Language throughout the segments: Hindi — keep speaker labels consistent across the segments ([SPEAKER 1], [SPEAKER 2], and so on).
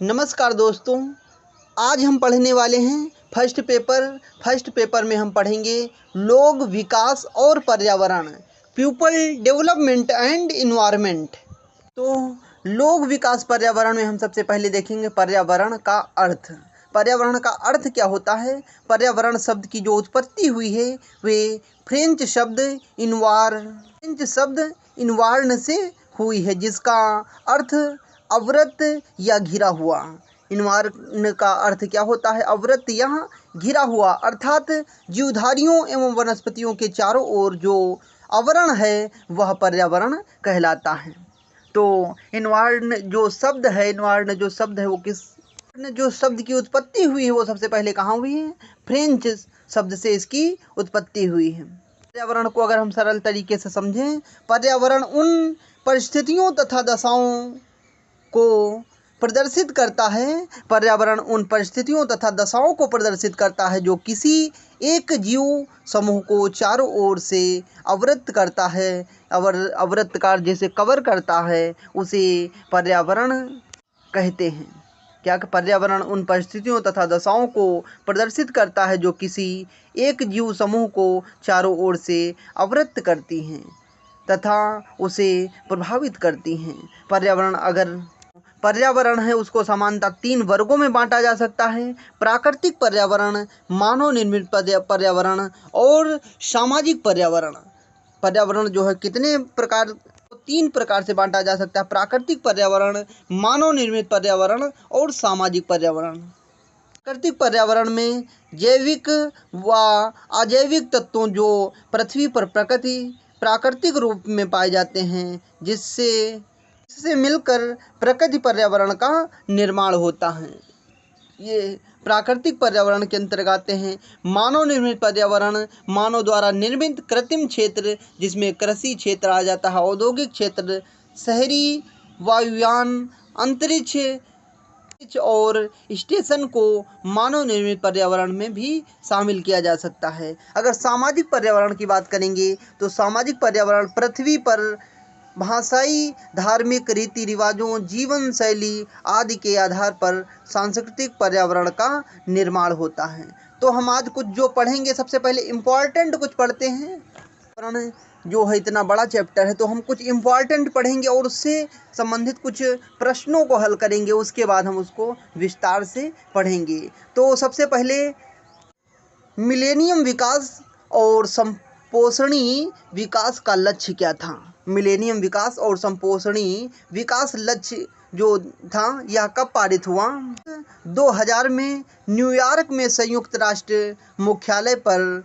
[SPEAKER 1] नमस्कार दोस्तों, आज हम पढ़ने वाले हैं फर्स्ट पेपर में हम पढ़ेंगे लोग विकास और पर्यावरण, पीपल डेवलपमेंट एंड इन्वायरमेंट। तो लोग विकास पर्यावरण में हम सबसे पहले देखेंगे पर्यावरण का अर्थ। पर्यावरण का अर्थ क्या होता है? पर्यावरण शब्द की जो उत्पत्ति हुई है वे फ्रेंच शब्द इन्वार्न से हुई है, जिसका अर्थ अवरत या घिरा हुआ। इन्वार्न का अर्थ क्या होता है? अवरत या घिरा हुआ, अर्थात जीवधारियों एवं वनस्पतियों के चारों ओर जो आवरण है वह पर्यावरण कहलाता है। तो इन्वार्न जो शब्द है वो किस जो शब्द की उत्पत्ति हुई है वो सबसे पहले कहाँ हुई है? फ्रेंच शब्द से इसकी उत्पत्ति हुई है। पर्यावरण को अगर हम सरल तरीके से समझें, पर्यावरण उन परिस्थितियों तथा दशाओं को प्रदर्शित करता है जो किसी एक जीव समूह को चारों ओर से आवृत करता है। आवृत का जैसे कवर करता है, उसे पर्यावरण कहते हैं। क्या कि पर्यावरण उन परिस्थितियों तथा दशाओं को प्रदर्शित करता है जो किसी एक जीव समूह को चारों ओर से आवृत करती हैं तथा उसे प्रभावित करती हैं। पर्यावरण है उसको समानतः 3 वर्गों में बांटा जा सकता है: प्राकृतिक पर्यावरण, मानव निर्मित पर्यावरण और सामाजिक पर्यावरण। पर्यावरण जो है कितने प्रकार 3 प्रकार से बांटा जा सकता है: प्राकृतिक पर्यावरण, मानव निर्मित पर्यावरण और सामाजिक पर्यावरण। प्राकृतिक पर्यावरण में जैविक व अजैविक तत्वों जो पृथ्वी पर प्राकृतिक रूप में पाए जाते हैं, जिससे मिलकर प्रकृति पर्यावरण का निर्माण होता है। ये प्राकृतिक पर्यावरण के अंतर्गत आते हैं। मानव निर्मित पर्यावरण, मानव द्वारा निर्मित कृत्रिम क्षेत्र, जिसमें कृषि क्षेत्र आ जाता है, औद्योगिक क्षेत्र, शहरी वायुयान, अंतरिक्ष और स्टेशन को मानव निर्मित पर्यावरण में भी शामिल किया जा सकता है। अगर सामाजिक पर्यावरण की बात करेंगे तो सामाजिक पर्यावरण पृथ्वी पर भाषाई, धार्मिक रीति रिवाजों, जीवन शैली आदि के आधार पर सांस्कृतिक पर्यावरण का निर्माण होता है। तो हम आज कुछ जो पढ़ेंगे, सबसे पहले इम्पॉर्टेंट कुछ पढ़ते हैं। पर्यावरण जो है इतना बड़ा चैप्टर है, तो हम कुछ इम्पॉर्टेंट पढ़ेंगे और उससे संबंधित कुछ प्रश्नों को हल करेंगे। उसके बाद हम उसको विस्तार से पढ़ेंगे। तो सबसे पहले मिलेनियम विकास और संपोषणीय विकास का लक्ष्य क्या था? मिलेनियम विकास और संपोषणीय विकास लक्ष्य जो था यह कब पारित हुआ? 2000 में न्यूयॉर्क में संयुक्त राष्ट्र मुख्यालय पर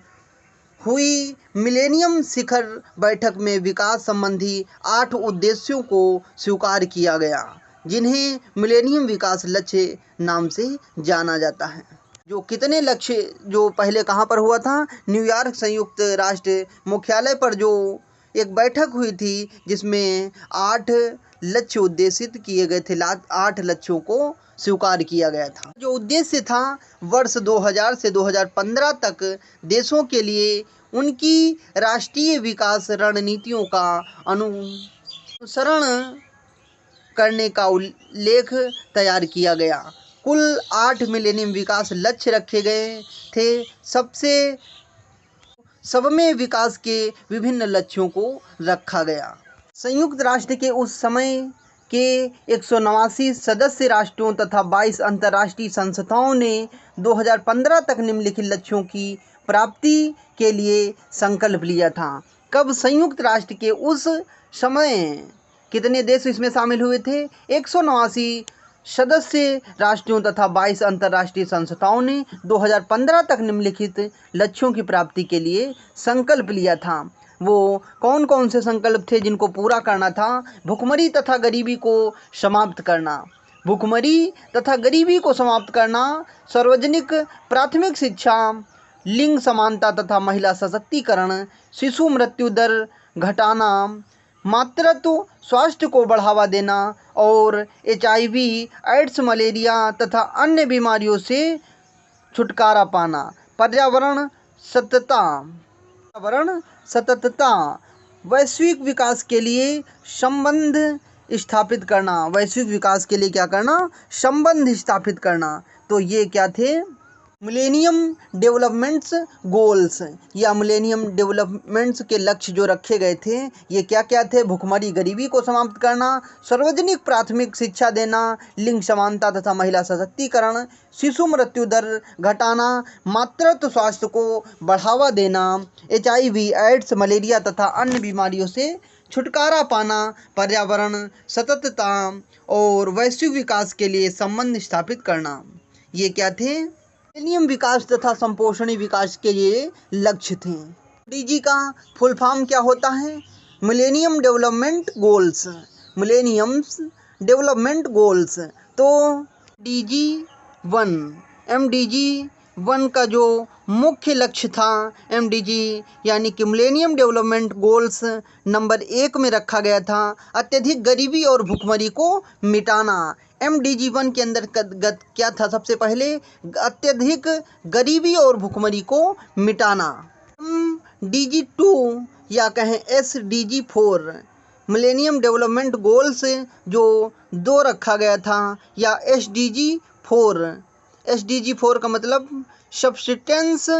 [SPEAKER 1] हुई मिलेनियम शिखर बैठक में विकास संबंधी 8 उद्देश्यों को स्वीकार किया गया, जिन्हें मिलेनियम विकास लक्ष्य नाम से जाना जाता है। जो कितने लक्ष्य जो पहले कहाँ पर हुआ था? न्यूयॉर्क संयुक्त राष्ट्र मुख्यालय पर जो एक बैठक हुई थी, जिसमें 8 लक्ष्य उद्देशित किए गए थे। 8 लक्ष्यों को स्वीकार किया गया था। जो उद्देश्य था, वर्ष 2000 से 2015 तक देशों के लिए उनकी राष्ट्रीय विकास रणनीतियों का अनुसरण करने का उल्लेख तैयार किया गया। कुल 8 मिलेनियम विकास लक्ष्य रखे गए थे। सबमें विकास के विभिन्न लक्ष्यों को रखा गया। संयुक्त राष्ट्र के उस समय के 189 सदस्य राष्ट्रों तथा 22 अंतर्राष्ट्रीय संस्थाओं ने 2015 तक निम्नलिखित लक्ष्यों की प्राप्ति के लिए संकल्प लिया था। कब? संयुक्त राष्ट्र के उस समय कितने देश इसमें शामिल हुए थे? 189 सदस्य राष्ट्रों तथा 22 अंतर्राष्ट्रीय संस्थाओं ने 2015 तक निम्नलिखित लक्ष्यों की प्राप्ति के लिए संकल्प लिया था। वो कौन कौन से संकल्प थे जिनको पूरा करना था? भुखमरी तथा गरीबी को समाप्त करना, सार्वजनिक प्राथमिक शिक्षा, लिंग समानता तथा महिला सशक्तिकरण, शिशु मृत्यु दर घटाना, मातृत्व स्वास्थ्य को बढ़ावा देना और HIV, एड्स, मलेरिया तथा अन्य बीमारियों से छुटकारा पाना। पर्यावरण सततता, वैश्विक विकास के लिए संबद्ध स्थापित करना, वैश्विक विकास के लिए क्या करना, संबंध स्थापित करना। तो ये क्या थे, मिलेनियम डेवलपमेंट्स गोल्स या मिलेनियम डेवलपमेंट्स के लक्ष्य जो रखे गए थे, ये क्या क्या थे, भुखमरी गरीबी को समाप्त करना, सार्वजनिक प्राथमिक शिक्षा देना, लिंग समानता तथा महिला सशक्तिकरण, शिशु मृत्यु दर घटाना, मातृत्व स्वास्थ्य को बढ़ावा देना, HIV, एड्स, मलेरिया तथा अन्य बीमारियों से छुटकारा पाना, पर्यावरण सततता और वैश्विक विकास के लिए संबंध स्थापित करना। ये क्या थे, मिलेनियम विकास तथा संपोषणी विकास के ये लक्ष्य थे। MDG का फुल फॉर्म क्या होता है, millennium development goals, millenniums development goals. तो MDG 1 का जो मुख्य लक्ष्य था, MDG यानी कि मिलेनियम डेवलपमेंट गोल्स नंबर 1 में रखा गया था, अत्यधिक गरीबी और भुखमरी को मिटाना। MDG 1 के अंतर्गत क्या था, सबसे पहले अत्यधिक गरीबी और भुखमरी को मिटाना। MDG 2 या कहें SDG 4 मिलेनियम डेवलपमेंट गोल्स जो 2 रखा गया था, या SDG 4 का मतलब सब्सिस्टेंस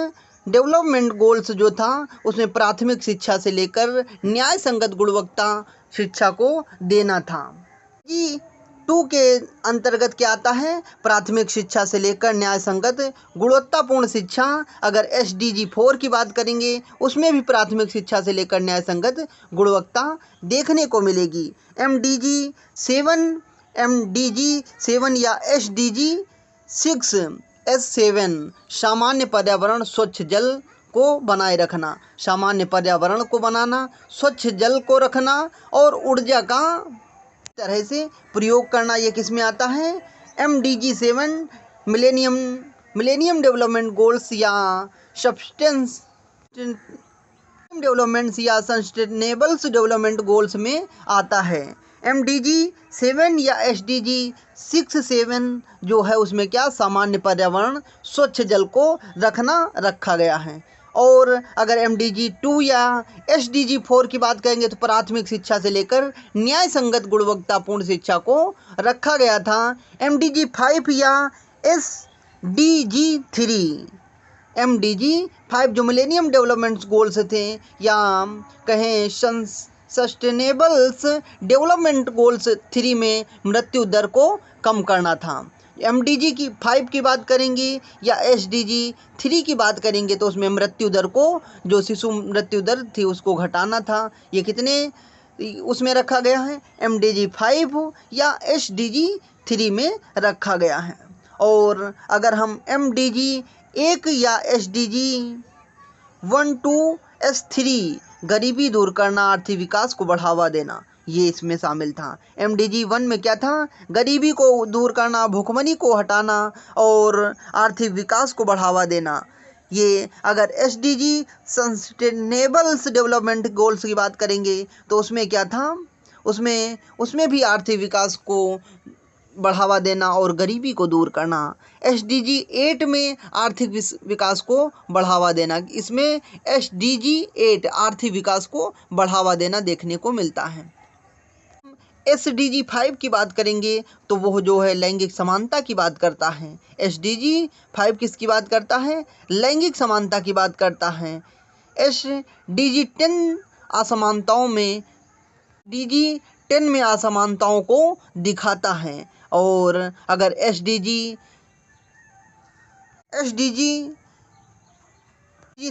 [SPEAKER 1] डेवलपमेंट गोल्स जो था, उसमें प्राथमिक शिक्षा से लेकर न्याय संगत गुणवत्ता शिक्षा को देना था। MDG 2 के अंतर्गत क्या आता है, प्राथमिक शिक्षा से लेकर न्याय संगत गुणवत्तापूर्ण शिक्षा। अगर SDG 4 की बात करेंगे, उसमें भी प्राथमिक शिक्षा से लेकर न्याय संगत गुणवत्ता देखने को मिलेगी। MDG 7 या SDG 6 सामान्य पर्यावरण स्वच्छ जल को बनाए रखना, सामान्य पर्यावरण को बनाना, स्वच्छ जल को रखना और ऊर्जा का तरह से प्रयोग करना। ये किस में आता है, MDG 7 मिलेनियम डेवलपमेंट गोल्स या सब्सटेंस डेवलपमेंट्स या सस्टेनेबल्स डेवलपमेंट गोल्स में आता है। MDG 7 या SDG 6 जो है, उसमें क्या, सामान्य पर्यावरण स्वच्छ जल को रखा गया है। और अगर MDG 2 या SDG 4 की बात करेंगे, तो प्राथमिक शिक्षा से लेकर न्याय संगत गुणवत्तापूर्ण शिक्षा को रखा गया था। MDG 5 या SDG 5 जो मिलेनियम डेवलपमेंट गोल्स थे, या कहें सस्टेनेबल्स डेवलपमेंट गोल्स 3 में मृत्यु दर को कम करना था। MDG 5 की बात करेंगे या SDG 3 की बात करेंगे, तो उसमें मृत्यु दर को, जो शिशु मृत्यु दर थी, उसको घटाना था। ये कितने उसमें रखा गया है, MDG 5 या SDG 3 में रखा गया है। और अगर हम MDG 1 या SDG 1 to S3 गरीबी दूर करना, आर्थिक विकास को बढ़ावा देना, ये इसमें शामिल था। MDG 1 में क्या था, गरीबी को दूर करना, भुखमरी को हटाना और आर्थिक विकास को बढ़ावा देना। ये अगर SDG सस्टेनेबल्स डेवलपमेंट गोल्स की बात करेंगे, तो उसमें क्या था, उसमें भी आर्थिक विकास को बढ़ावा देना और गरीबी को दूर करना। SDG 8 में आर्थिक विकास को बढ़ावा देना, इसमें SDG 8 आर्थिक विकास को बढ़ावा देना देखने को मिलता है। SDG 5 की बात करेंगे, तो वो जो है लैंगिक समानता की बात करता है। SDG 5 किसकी बात करता है, लैंगिक समानता की बात करता है। SDG 10 असमानताओं में को दिखाता है। और अगर SDG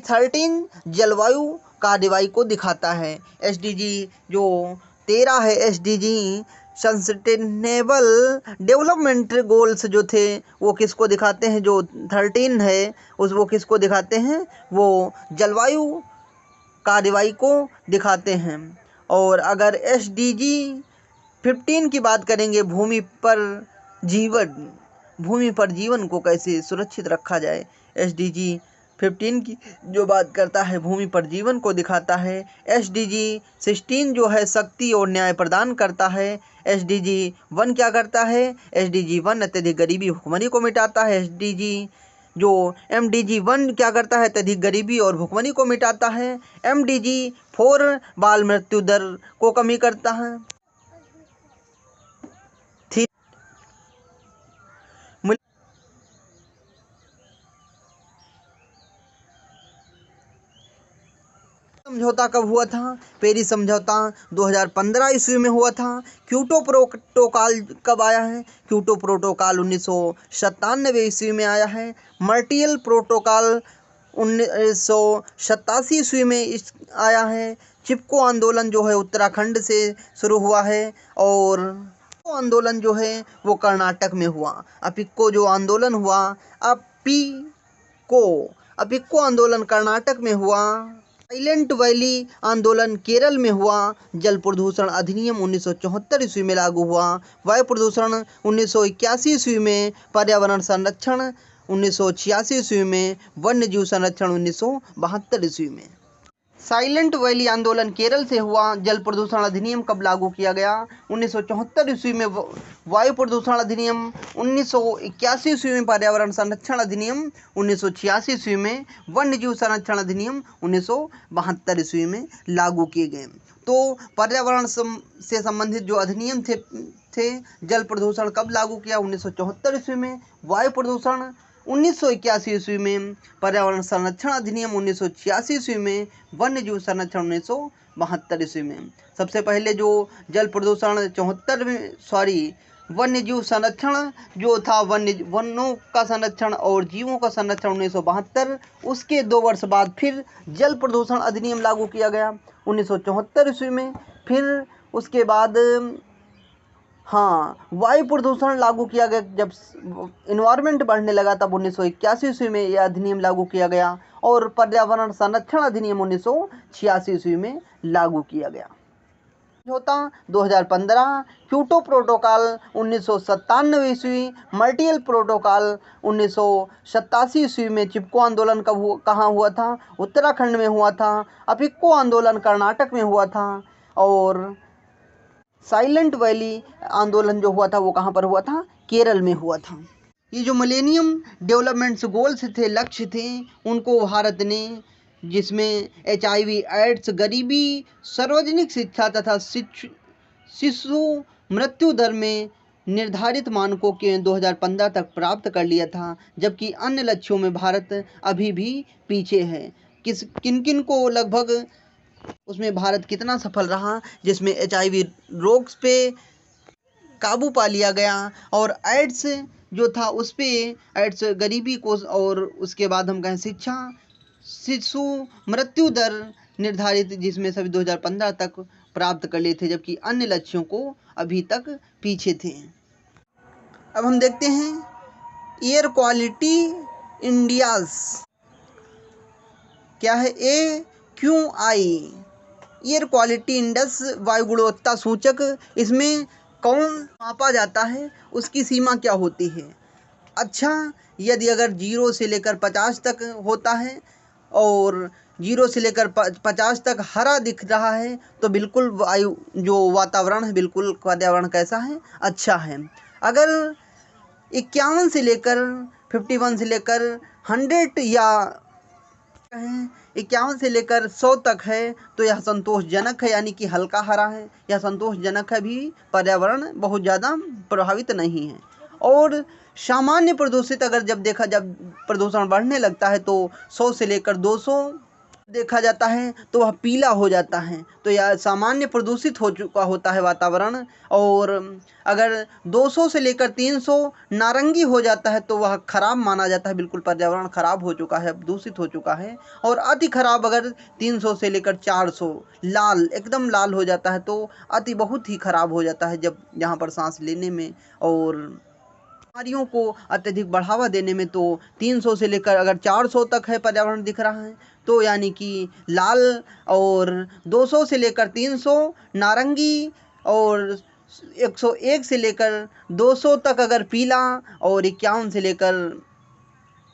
[SPEAKER 1] 13 जलवायु कार्रवाई को दिखाता है। SDG जो 13 है, SDG सस्टेनेबल डेवलपमेंट गोल्स जो थे, वो किसको दिखाते हैं, जो 13 है वो किसको दिखाते हैं, वो जलवायु कार्रवाई को दिखाते हैं। और अगर SDG 15 की बात करेंगे, भूमि पर जीवन को कैसे सुरक्षित रखा जाए, SDG 15 की जो बात करता है, भूमि पर जीवन को दिखाता है। SDG 16 जो है, शक्ति और न्याय प्रदान करता है। SDG 1 क्या करता है, SDG 1 अत्यधिक गरीबी भुखमरी को मिटाता है। MDG 1 क्या करता है, अत्यधिक गरीबी और भुखमरी को मिटाता है। MDG 4 बाल मृत्यु दर को कमी करता है। समझौता कब हुआ था? पेरिस समझौता 2015 ईस्वी में हुआ था। क्योटो प्रोटोकॉल कब आया है? क्योटो प्रोटोकॉल 1997 ईस्वी में आया है। मॉन्ट्रियल प्रोटोकॉल 1987 ईस्वी में आया है। चिपको आंदोलन जो है उत्तराखंड से शुरू हुआ है और आंदोलन जो है वो कर्नाटक में हुआ। अपिक्को जो आंदोलन हुआ, अपिक्को आंदोलन कर्नाटक में हुआ। साइलेंट वैली आंदोलन केरल में हुआ। जल प्रदूषण अधिनियम 1974 ईस्वी में लागू हुआ। वायु प्रदूषण 1981 ईस्वी में। पर्यावरण संरक्षण 1986 ईस्वी में। वन्य जीव संरक्षण 1972 ईस्वी में। साइलेंट वैली आंदोलन केरल से हुआ। जल प्रदूषण अधिनियम कब लागू किया गया? 1974 ईस्वी में। वायु प्रदूषण अधिनियम 1981 ईस्वी में। पर्यावरण संरक्षण अधिनियम 1986 ईस्वी में। वन्य जीव संरक्षण अधिनियम 1972 ईस्वी में लागू किए गए। तो पर्यावरण से संबंधित जो अधिनियम थे जल प्रदूषण कब लागू किया? 1974 ईस्वी में। वायु प्रदूषण 1981 ईस्वी में। पर्यावरण संरक्षण अधिनियम 1986 ईस्वी में। वन्य जीव संरक्षण 1972 ईस्वी में। सबसे पहले जो जल प्रदूषण वन्य जीव संरक्षण जो था, वनों का संरक्षण और जीवों का संरक्षण 1972। उसके 2 वर्ष बाद फिर जल प्रदूषण अधिनियम लागू किया गया 1974 ईस्वी में। फिर उसके बाद वायु प्रदूषण लागू किया गया। जब इन्वायरमेंट बढ़ने लगा तब 1981 ईस्वी में यह अधिनियम लागू किया गया और पर्यावरण संरक्षण अधिनियम 1986 ईस्वी में लागू किया गया। समझौता 2015। क्योटो प्रोटोकॉल 1997 ईस्वी। मॉन्ट्रियल प्रोटोकॉल 1987 ईस्वी में। चिपको आंदोलन कहाँ हुआ था? उत्तराखंड में हुआ था। अपिक्को आंदोलन कर्नाटक में हुआ था और साइलेंट वैली आंदोलन जो हुआ था वो कहाँ पर हुआ था? केरल में हुआ था। ये जो मिलेनियम डेवलपमेंट्स गोल्स थे, लक्ष्य थे, उनको भारत ने, जिसमें HIV, एड्स, गरीबी, सार्वजनिक शिक्षा तथा शिशु मृत्यु दर में निर्धारित मानकों के 2015 तक प्राप्त कर लिया था, जबकि अन्य लक्ष्यों में भारत अभी भी पीछे है। किन किन को लगभग उसमें भारत कितना सफल रहा? जिसमें HIV रोग पे काबू पा लिया गया और एड्स जो था उस पे, एड्स गरीबी को, और उसके बाद हम कहें शिशु मृत्यु दर निर्धारित, जिसमें सभी 2015 तक प्राप्त कर लिए थे, जबकि अन्य लक्ष्यों को अभी तक पीछे थे। अब हम देखते हैं एयर क्वालिटी इंडियाज क्या है? AQI एयर क्वालिटी इंडेक्स वायु गुणवत्ता सूचक। इसमें कौन मापा जाता है? उसकी सीमा क्या होती है? अच्छा, यदि अगर 0 से लेकर 50 तक होता है और 0 से लेकर 50 तक हरा दिख रहा है तो बिल्कुल वायु जो वातावरण है, बिल्कुल पर्यावरण कैसा है? अच्छा है। अगर 51 से लेकर 51 से लेकर 100 या 51 से लेकर 100 तक है तो यह संतोषजनक है, यानी कि हल्का हरा है, यह संतोषजनक है, भी पर्यावरण बहुत ज़्यादा प्रभावित नहीं है। और सामान्य प्रदूषित अगर जब प्रदूषण बढ़ने लगता है तो 100 से लेकर 200 देखा जाता है तो वह पीला हो जाता है, तो यह सामान्य प्रदूषित हो चुका होता है वातावरण। और अगर 200 से लेकर 300 नारंगी हो जाता है तो वह खराब माना जाता है, बिल्कुल पर्यावरण खराब हो चुका है, दूषित हो चुका है। और अति खराब अगर 300 से लेकर 400 लाल, एकदम लाल हो जाता है तो अति बहुत ही खराब हो जाता है, जब यहाँ पर सांस लेने में और बीमारियों को अत्यधिक बढ़ावा देने में। तो 300 से लेकर अगर 400 तक है पर्यावरण दिख रहा है तो यानी कि लाल, और 200 से लेकर 300 नारंगी, और 101 से लेकर 200 तक अगर पीला, और 51 से लेकर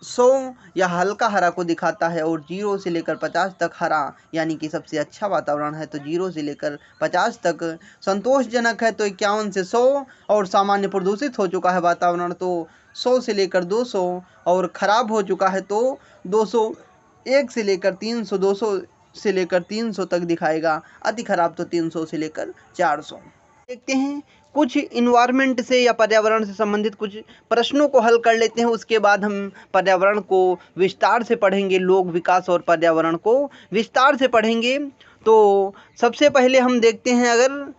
[SPEAKER 1] 100 या हल्का हरा को दिखाता है, और 0 से लेकर 50 तक हरा यानी कि सबसे अच्छा वातावरण है। तो 0 से लेकर 50 तक संतोषजनक है, तो 51 से 100, और सामान्य प्रदूषित हो चुका है वातावरण तो 100 से लेकर 200, और खराब हो चुका है तो 201 से लेकर 300, 200 से लेकर 300 तक दिखाएगा। अति खराब तो 300 से लेकर 400। देखते हैं कुछ इन्वायरमेंट से या पर्यावरण से संबंधित कुछ प्रश्नों को हल कर लेते हैं, उसके बाद हम पर्यावरण को विस्तार से पढ़ेंगे, लोक विकास और पर्यावरण को विस्तार से पढ़ेंगे। तो सबसे पहले हम देखते हैं अगर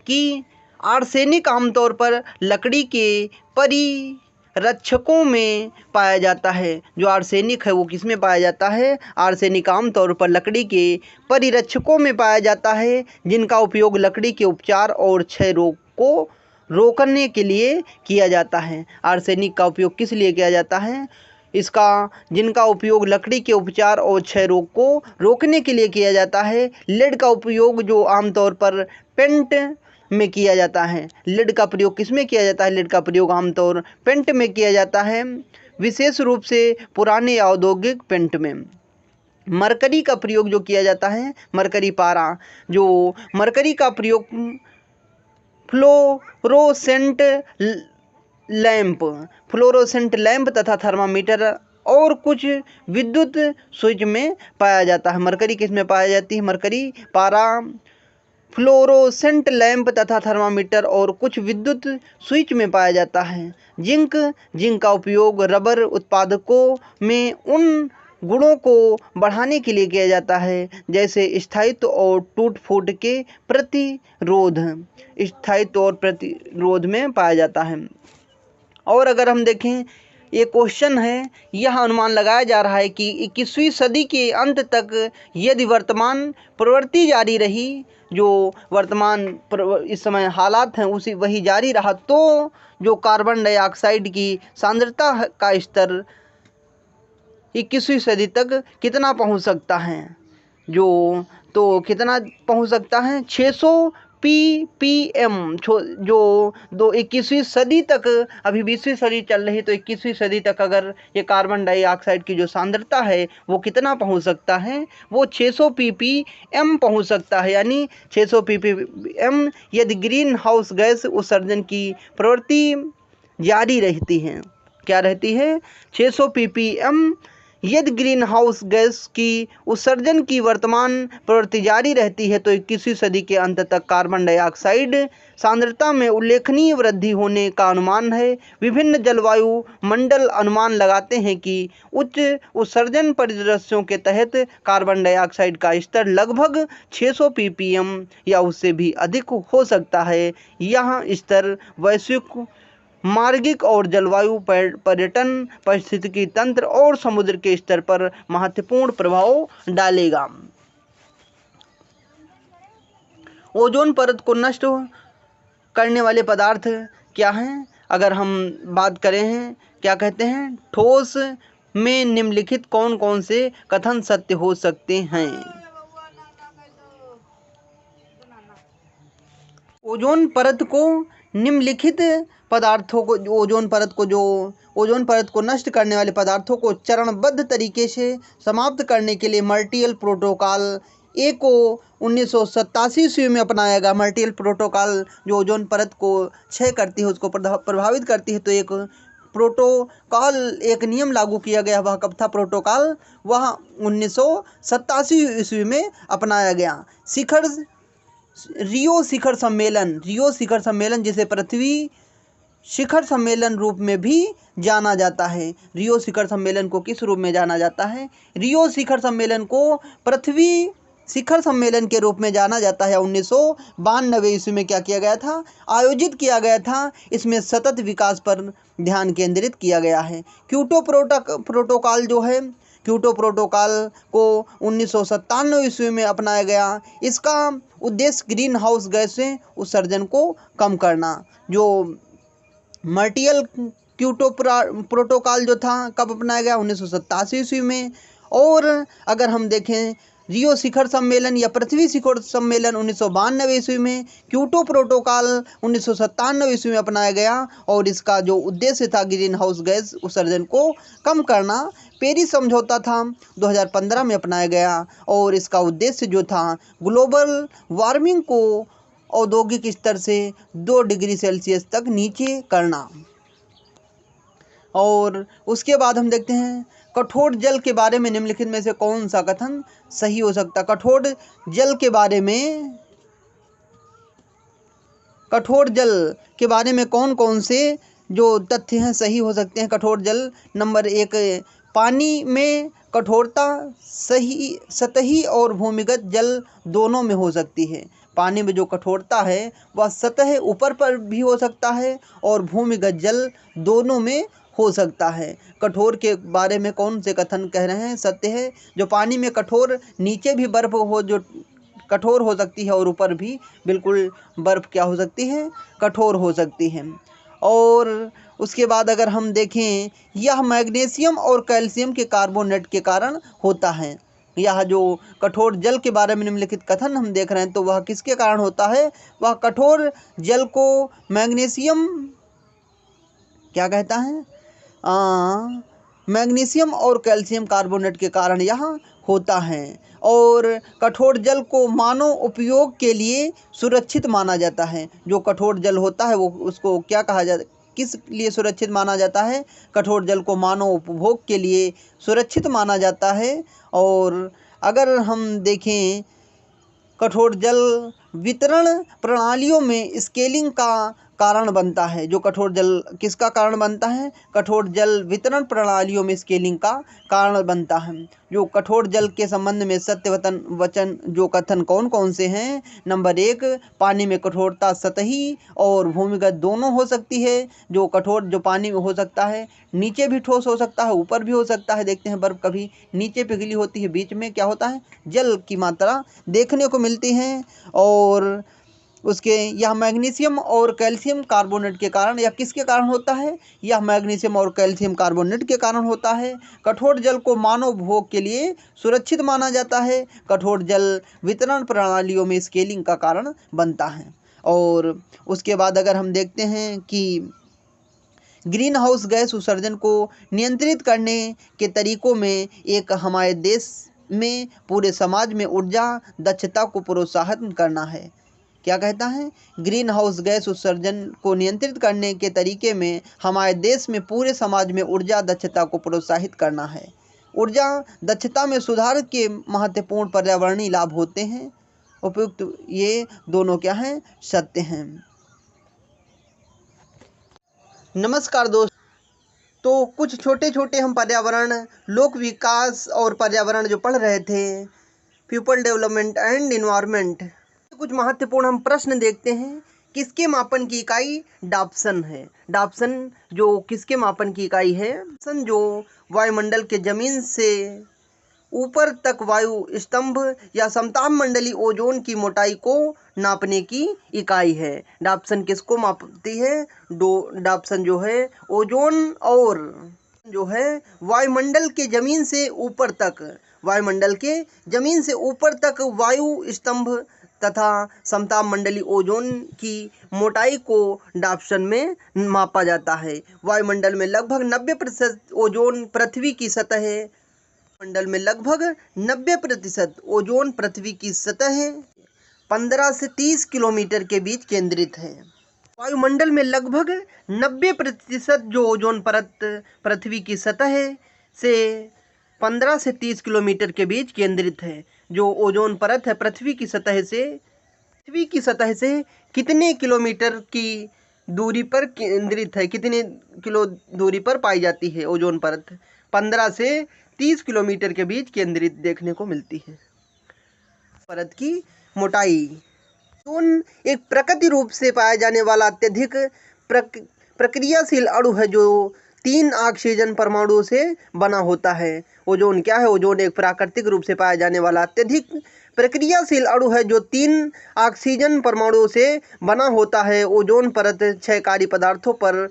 [SPEAKER 1] कि आर्सेनिक आमतौर पर लकड़ी के परिरक्षकों में पाया जाता है। जो आर्सेनिक है वो किस में पाया जाता है? आर्सेनिक आमतौर पर लकड़ी के परिरक्षकों में पाया जाता है, जिनका उपयोग लकड़ी के उपचार और क्षय रोग को रोकने के लिए किया जाता है। आर्सेनिक का उपयोग किस लिए किया जाता है? जिनका उपयोग लकड़ी के उपचार और क्षय रोग को रोकने के लिए किया जाता है। लेड का उपयोग जो आमतौर पर पेंट में किया जाता है। लेड का प्रयोग किस में किया जाता है? लेड का प्रयोग आमतौर पेंट में किया जाता है, विशेष रूप से पुराने औद्योगिक पेंट में। मरकरी का प्रयोग जो किया जाता है, मरकरी पारा, जो मरकरी का प्रयोग फ्लोरोसेंट लैंप तथा थर्मामीटर और कुछ विद्युत स्विच में पाया जाता है। मरकरी किस में पाई जाती है? मरकरी पारा, फ्लोरोसेंट लैंप तथा थर्मामीटर और कुछ विद्युत स्विच में पाया जाता है। जिंक का उपयोग रबर उत्पादकों में उन गुणों को बढ़ाने के लिए किया जाता है, जैसे स्थायित्व और टूट फूट के प्रतिरोध में पाया जाता है। और अगर हम देखें, ये क्वेश्चन है, यह अनुमान लगाया जा रहा है कि 21वीं सदी के अंत तक यदि वर्तमान प्रवृत्ति जारी रही, जो वर्तमान इस समय हालात हैं वही जारी रहा, तो जो कार्बन डाइऑक्साइड की सांद्रता का स्तर 21वीं सदी तक कितना पहुंच सकता है? तो कितना पहुंच सकता है? 600 ppm। जो 21वीं सदी तक, अभी 20वीं सदी चल रही, तो 21वीं सदी तक अगर ये कार्बन डाइऑक्साइड की जो सांद्रता है वो कितना पहुंच सकता है? वो 600 ppm पहुंच सकता है। यानी 600 ppm यदि ग्रीन हाउस गैस उत्सर्जन की प्रवृत्ति जारी रहती है। क्या रहती है? 600 ppm यदि ग्रीन हाउस गैस की उत्सर्जन की वर्तमान प्रवृत्ति जारी रहती है, तो 21वीं सदी के अंत तक कार्बन डाइऑक्साइड सांद्रता में उल्लेखनीय वृद्धि होने का अनुमान है। विभिन्न जलवायु मंडल अनुमान लगाते हैं कि उच्च उत्सर्जन परिदृश्यों के तहत कार्बन डाइऑक्साइड का स्तर लगभग 600 ppm या उससे भी अधिक हो सकता है। यह स्तर वैश्विक मार्गिक और जलवायु पर्यटन, पारिस्थितिकी तंत्र और समुद्र के स्तर पर महत्वपूर्ण प्रभाव डालेगा। ओजोन परत को नष्ट करने वाले पदार्थ क्या हैं? अगर हम बात करें हैं, क्या कहते हैं, ठोस में निम्नलिखित कौन कौन से कथन सत्य हो सकते हैं? ओजोन परत को निम्नलिखित पदार्थों को, ओजोन परत को नष्ट करने वाले पदार्थों को चरणबद्ध तरीके से समाप्त करने के लिए मर्टियल प्रोटोकॉल ए को 1987 ईस्वी में अपनाया गया। मर्टियल प्रोटोकॉल जो ओजोन परत को क्षय करती है, उसको प्रभावित करती है, तो एक प्रोटोकॉल, एक नियम लागू किया गया। वह कब था प्रोटोकॉल? वह 1987 ईस्वी में अपनाया गया। रियो शिखर सम्मेलन जिसे पृथ्वी शिखर सम्मेलन रूप में भी जाना जाता है। रियो शिखर सम्मेलन को किस रूप में जाना जाता है? रियो शिखर सम्मेलन को पृथ्वी शिखर सम्मेलन के रूप में जाना जाता है। 1992 ईस्वी में क्या किया गया था? आयोजित किया गया था। इसमें सतत विकास पर ध्यान केंद्रित किया गया है। क्योटो प्रोटोकॉल जो है, क्योटो प्रोटोकॉल को 1997 ईस्वी में अपनाया गया। इसका उद्देश्य ग्रीन हाउस गैस से उत्सर्जन को कम करना। जो मर्टियल क्योटो प्रोटोकॉल जो था कब अपनाया गया? 1987 ईस्वी में। और अगर हम देखें रियो शिखर सम्मेलन या पृथ्वी शिखर सम्मेलन 1992 ईस्वी में, क्योटो प्रोटोकॉल 1997 ईस्वी में अपनाया गया और इसका जो उद्देश्य था ग्रीन हाउस गैस उत्सर्जन को कम करना। पेरिस समझौता था 2015 में अपनाया गया और इसका उद्देश्य जो था ग्लोबल वार्मिंग को औद्योगिक स्तर से 2 डिग्री सेल्सियस तक नीचे करना। और उसके बाद हम देखते हैं कठोर जल के बारे में निम्नलिखित में से कौन सा कथन सही हो सकता है? कठोर जल के बारे में कठोर जल के बारे में कौन कौन से जो तथ्य हैं सही हो सकते हैं। कठोर जल, नंबर 1, पानी में कठोरता सही सतही और भूमिगत जल दोनों में हो सकती है। पानी में जो कठोरता है वह सतह ऊपर पर भी हो सकता है और भूमिगत जल दोनों में हो सकता है। कठोर के बारे में कौन से कथन कह रहे हैं सत्य है। जो पानी में कठोर, नीचे भी बर्फ हो जो कठोर हो सकती है और ऊपर भी बिल्कुल बर्फ क्या हो सकती है, कठोर हो सकती है। और उसके बाद अगर हम देखें, यह मैग्नीशियम और कैल्शियम के कार्बोनेट के कारण होता है। यह जो कठोर जल के बारे में निम्नलिखित कथन हम देख रहे हैं तो वह किसके कारण होता है। वह कठोर जल को मैग्नीशियम क्या कहता है, मैग्नीशियम और कैल्शियम कार्बोनेट के कारण यह होता है। और कठोर जल को मानव उपयोग के लिए सुरक्षित माना जाता है। जो कठोर जल होता है वो उसको क्या कहा जाता, किस लिए सुरक्षित माना जाता है। कठोर जल को मानव उपभोग के लिए सुरक्षित माना जाता है। और अगर हम देखें, कठोर जल वितरण प्रणालियों में स्केलिंग का कारण बनता है। जो कठोर जल किसका कारण बनता है, कठोर जल वितरण प्रणालियों में स्केलिंग का कारण बनता है। जो कठोर जल के संबंध में सत्य वचन जो कथन कौन कौन से हैं। नंबर 1, पानी में कठोरता सतही और भूमिगत दोनों हो सकती है। जो कठोर जो पानी में हो सकता है, नीचे भी ठोस हो सकता है, ऊपर भी हो सकता है। देखते हैं बर्फ कभी नीचे पिघली होती है, बीच में क्या होता है, जल की मात्रा देखने को मिलती है। और उसके यह मैग्नीशियम और कैल्शियम कार्बोनेट के कारण, यह किसके कारण होता है, यह मैग्नीशियम और कैल्शियम कार्बोनेट के कारण होता है। कठोर जल को मानव भोग के लिए सुरक्षित माना जाता है। कठोर जल वितरण प्रणालियों में स्केलिंग का कारण बनता है। और उसके बाद अगर हम देखते हैं कि ग्रीन हाउस गैस उत्सर्जन को नियंत्रित करने के तरीकों में एक हमारे देश में पूरे समाज में ऊर्जा दक्षता को प्रोत्साहित करना है। क्या कहता है, ग्रीन हाउस गैस उत्सर्जन को नियंत्रित करने के तरीके में हमारे देश में पूरे समाज में ऊर्जा दक्षता को प्रोत्साहित करना है। ऊर्जा दक्षता में सुधार के महत्वपूर्ण पर्यावरणीय लाभ होते हैं। उपयुक्त ये दोनों क्या हैं, सत्य हैं। नमस्कार दोस्त, तो कुछ छोटे छोटे हम पर्यावरण, लोक विकास और पर्यावरण जो पढ़ रहे थे, पीपल डेवलपमेंट एंड इन्वायरमेंट, कुछ महत्वपूर्ण हम प्रश्न देखते हैं। किसके मापन की इकाई डाप्सन है। डाप्सन जो किसके मापन की इकाई है, डाप्सन जो वायुमंडल के जमीन से ऊपर तक वायु स्तंभ या समताप मंडली ओजोन की मोटाई को नापने की इकाई है। डाप्सन किसको मापती है, डाप्सन जो है ओजोन और जो है वायुमंडल के जमीन से ऊपर तक, वायुमंडल के जमीन से ऊपर तक वायु स्तंभ तथा समताप मंडली ओजोन की मोटाई को डाप्सन में मापा जाता है। वायुमंडल में लगभग 90% ओजोन पृथ्वी की सतह, मंडल में लगभग 90% ओजोन पृथ्वी की सतह 15 से 30 किलोमीटर के बीच केंद्रित है। वायुमंडल में लगभग 90% जो ओजोन परत पृथ्वी की सतह से 15 से 30 किलोमीटर के बीच केंद्रित है। जो ओजोन परत है पृथ्वी की सतह से कितने किलोमीटर की दूरी पर केंद्रित है, कितने किलो दूरी पर पाई जाती है ओजोन परत, 15 से 30 किलोमीटर के बीच केंद्रित देखने को मिलती है। परत की मोटाई, ओजोन एक प्राकृतिक रूप से पाया जाने वाला अत्यधिक प्रक्रियाशील अणु है जो 3 ऑक्सीजन परमाणुओं से बना होता है। ओजोन क्या है, ओजोन एक प्राकृतिक रूप से पाया जाने वाला अत्यधिक प्रक्रियाशील अणु है जो 3 ऑक्सीजन परमाणुओं से बना होता है। ओजोन परत 6 कार्य पदार्थों पर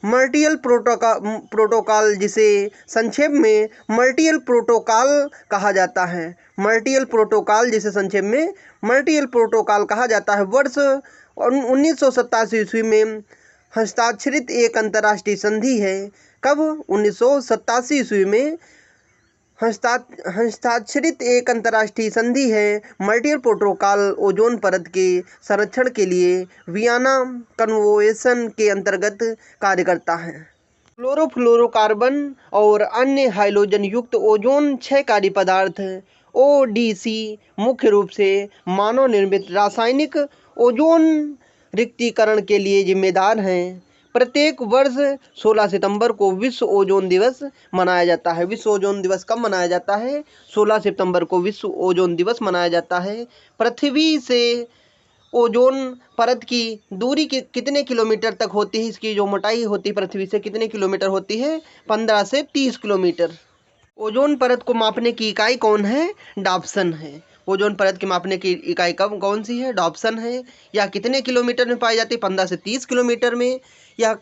[SPEAKER 1] मर्टियल प्रोटोकॉल, जिसे संक्षेप में मर्टियल प्रोटोकॉल कहा जाता है। मर्टियल प्रोटोकॉल जिसे संक्षेप में मर्टियल प्रोटोकॉल कहा जाता है, वर्ष 1987 ईस्वी में हस्ताक्षरित एक अंतर्राष्ट्रीय संधि है। कब, 1987 ईस्वी में हस्ताक्षरित एक अंतर्राष्ट्रीय संधि है। मर्टियल प्रोटोकॉल ओजोन परत के संरक्षण के लिए वियना कन्वेंशन के अंतर्गत कार्य करता है। क्लोरोफ्लोरोकार्बन और अन्य हाइड्रोजन युक्त ओजोन 6 कार्य पदार्थ ODC मुख्य रूप से मानव निर्मित रासायनिक ओजोन रिक्तीकरण के लिए जिम्मेदार हैं। प्रत्येक वर्ष 16 सितंबर को विश्व ओजोन दिवस मनाया जाता है। विश्व ओजोन दिवस कब मनाया जाता है? 16 सितंबर को विश्व ओजोन दिवस मनाया जाता है। पृथ्वी से ओजोन परत की दूरी कितने किलोमीटर तक होती है? इसकी जो मोटाई होती है पृथ्वी से कितने किलोमीटर होती है? 15 से 30 किलोमीटर। ओजोन परत को मापने की इकाई कौन है? डॉप्सन है। ओजोन परत की मापने की इकाई कौन सी है? डॉप्सन है। यह कितने किलोमीटर में पाई जाती है? 15 से 30 किलोमीटर में। यह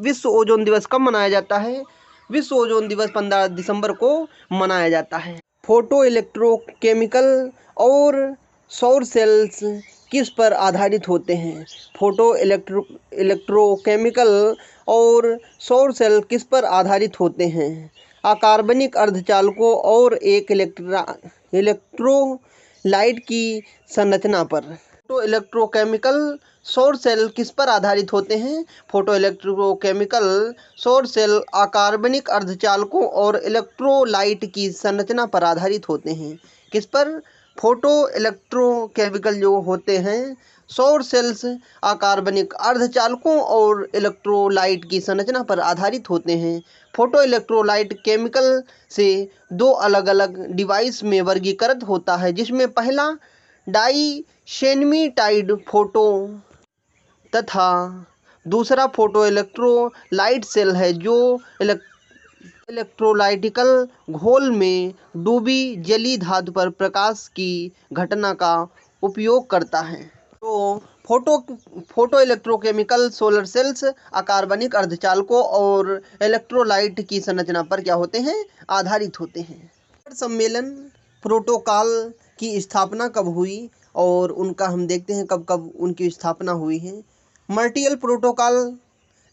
[SPEAKER 1] विश्व ओजोन दिवस कब मनाया जाता है? विश्व ओजोन दिवस 15 दिसंबर को मनाया जाता है। फोटो इलेक्ट्रोकेमिकल और सौर सेल्स किस पर आधारित होते हैं? फोटो इलेक्ट्रोकेमिकल और सौर सेल किस पर आधारित होते हैं? अकार्बनिक अर्धचालकों और एक इलेक्ट्रोलाइट की संरचना पर। फोटो इलेक्ट्रोकेमिकल सौर सेल किस पर आधारित होते हैं? फोटो इलेक्ट्रोकेमिकल सौर सेल अकार्बनिक अर्धचालकों और इलेक्ट्रोलाइट की संरचना पर आधारित होते हैं। किस पर? फोटो इलेक्ट्रोकेमिकल जो होते हैं सौर सेल्स अकार्बनिक अर्धचालकों और इलेक्ट्रोलाइट की संरचना पर आधारित होते हैं। फोटो इलेक्ट्रोलाइट केमिकल से दो अलग अलग डिवाइस में वर्गीकृत होता है, जिसमें पहला डाइसेनमीटाइड फोटो तथा दूसरा फोटो इलेक्ट्रोलाइट सेल है, जो इलेक्ट्रोलाइटिकल घोल में डूबी जली धातु पर प्रकाश की घटना का उपयोग करता है। तो फोटो इलेक्ट्रोकेमिकल सोलर सेल्स अकार्बनिक अर्धचालकों और इलेक्ट्रोलाइट की संरचना पर क्या होते हैं? आधारित होते हैं। शिखर सम्मेलन प्रोटोकॉल की स्थापना कब हुई और उनका हम देखते हैं कब कब उनकी स्थापना हुई है। मॉन्ट्रियल प्रोटोकॉल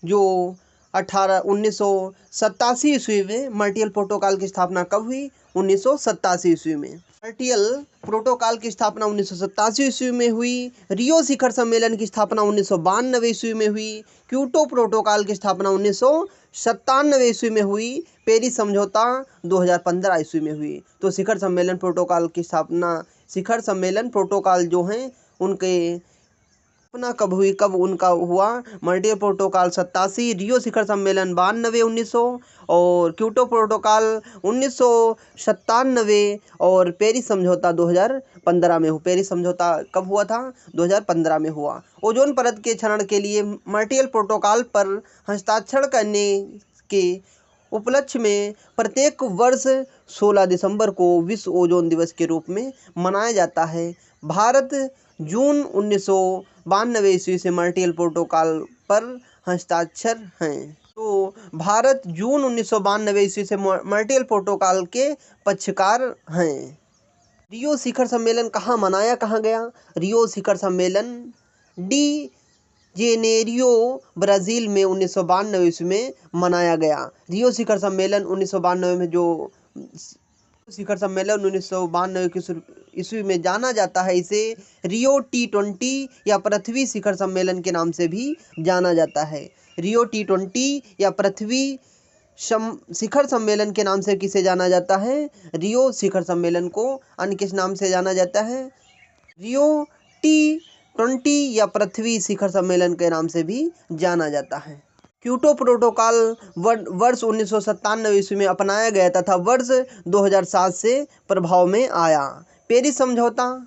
[SPEAKER 1] जो 1987 ईस्वी में, मॉन्ट्रियल प्रोटोकॉल की स्थापना कब हुई? 1987 ईस्वी में। मॉन्ट्रियल प्रोटोकॉल की स्थापना 1987 ईस्वी में हुई। रियो शिखर सम्मेलन की स्थापना 1992 ईस्वी में हुई। क्योटो प्रोटोकॉल की स्थापना 1997 ईस्वी में हुई। पेरिस समझौता 2015 ईस्वी में हुई। तो शिखर सम्मेलन प्रोटोकॉल की स्थापना, शिखर सम्मेलन प्रोटोकॉल जो हैं उनके स्थापना कब हुई, कब उनका हुआ? मॉन्ट्रियल प्रोटोकॉल 87, रियो शिखर सम्मेलन 92 1900 और क्योटो प्रोटोकॉल 1997 और पेरिस समझौता 2015 में हुआ। पेरिस समझौता कब हुआ था? 2015 में हुआ। ओजोन परत के क्षरण के लिए मॉन्ट्रियल प्रोटोकॉल पर हस्ताक्षर करने के उपलक्ष्य में प्रत्येक वर्ष 16 दिसंबर को विश्व ओजोन दिवस के रूप में मनाया जाता है। भारत जून 1992 ईस्वी से मॉन्ट्रियल प्रोटोकॉल पर हस्ताक्षर हैं। तो भारत जून 1992 ईस्वी से मॉन्ट्रियल प्रोटोकॉल के पक्षकार हैं। रियो शिखर सम्मेलन कहाँ गया? रियो शिखर सम्मेलन डी जेनेरियो ब्राज़ील में 1992 ईस्वी में मनाया गया। रियो शिखर सम्मेलन 1992 में जो शिखर सम्मेलन 1992 ईस्वी में जाना जाता है, इसे रियो T20 या पृथ्वी शिखर सम्मेलन के नाम से भी जाना जाता है। रियो T20 या पृथ्वी शिखर सम्मेलन के नाम से किसे जाना जाता है? रियो शिखर सम्मेलन को अन्य किस नाम से जाना जाता है? रियो T20 या पृथ्वी शिखर सम्मेलन के नाम से भी जाना जाता है। क्योटो प्रोटोकॉल वर्ष 1997 ईस्वी में अपनाया गया तथा वर्ष 2007 से प्रभाव में आया। पेरिस समझौता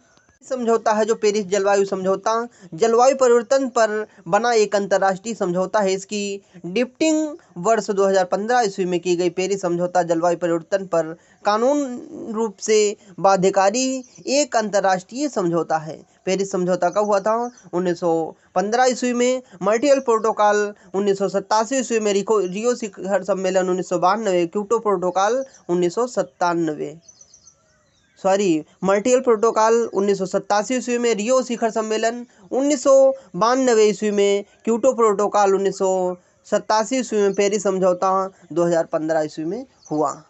[SPEAKER 1] है जो पेरिस जलवायु समझौता, जलवायु परिवर्तन पर बना एक अंतर्राष्ट्रीय समझौता है। इसकी ड्राफ्टिंग वर्ष 2015 ईस्वी में की गई। पेरिस समझौता जलवायु परिवर्तन पर कानून रूप से बाध्यकारी एक अंतर्राष्ट्रीय समझौता है। पेरिस समझौता कब हुआ था? 1915 ईस्वी में। मॉन्ट्रियल प्रोटोकॉल 1987 ईस्वी में। रियो शिखर सम्मेलन 1992। क्योटो प्रोटोकॉल 1997 मॉन्ट्रियल प्रोटोकॉल 1987 ईस्वी में। रियो शिखर सम्मेलन 1992 ईस्वी में। क्योटो प्रोटोकॉल 1987 ईस्वी में। पेरिस समझौता 2015 ईस्वी में हुआ।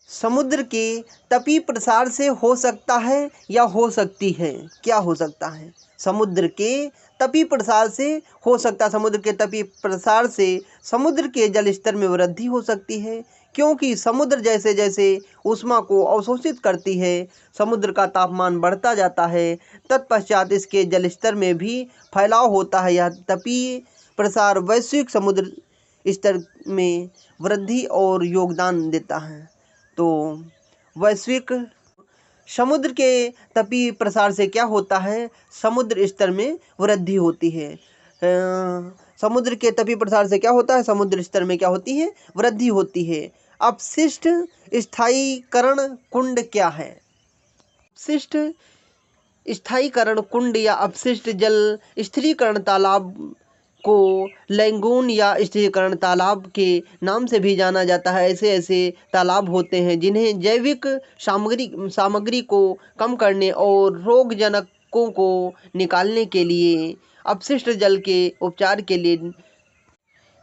[SPEAKER 1] समुद्र के तपीय प्रसार से हो सकता है या हो सकती है? क्या हो सकता है? समुद्र के तपीय प्रसार से हो सकता है। समुद्र के तपीय प्रसार से समुद्र के जल स्तर में वृद्धि हो सकती है। क्योंकि समुद्र जैसे जैसे ऊष्मा को अवशोषित करती है, समुद्र का तापमान बढ़ता जाता है, तत्पश्चात इसके जल स्तर में भी फैलाव होता है। यह तपीय प्रसार वैश्विक समुद्र स्तर में वृद्धि और योगदान देता है। तो वैश्विक समुद्र के तपीय प्रसार से क्या होता है, समुद्र स्तर में वृद्धि होती है। समुद्र के तपीय प्रसार से क्या होता है, समुद्र स्तर में क्या होती है, वृद्धि होती है। अपशिष्ट स्थायीकरण कुंड क्या है? अपशिष्ट स्थायीकरण कुंड या अपशिष्ट जल स्थिरीकरण तालाब को लैगून या स्थिरीकरण तालाब के नाम से भी जाना जाता है। ऐसे ऐसे तालाब होते हैं जिन्हें जैविक सामग्री को कम करने और रोगजनकों को निकालने के लिए, अपशिष्ट जल के उपचार के लिए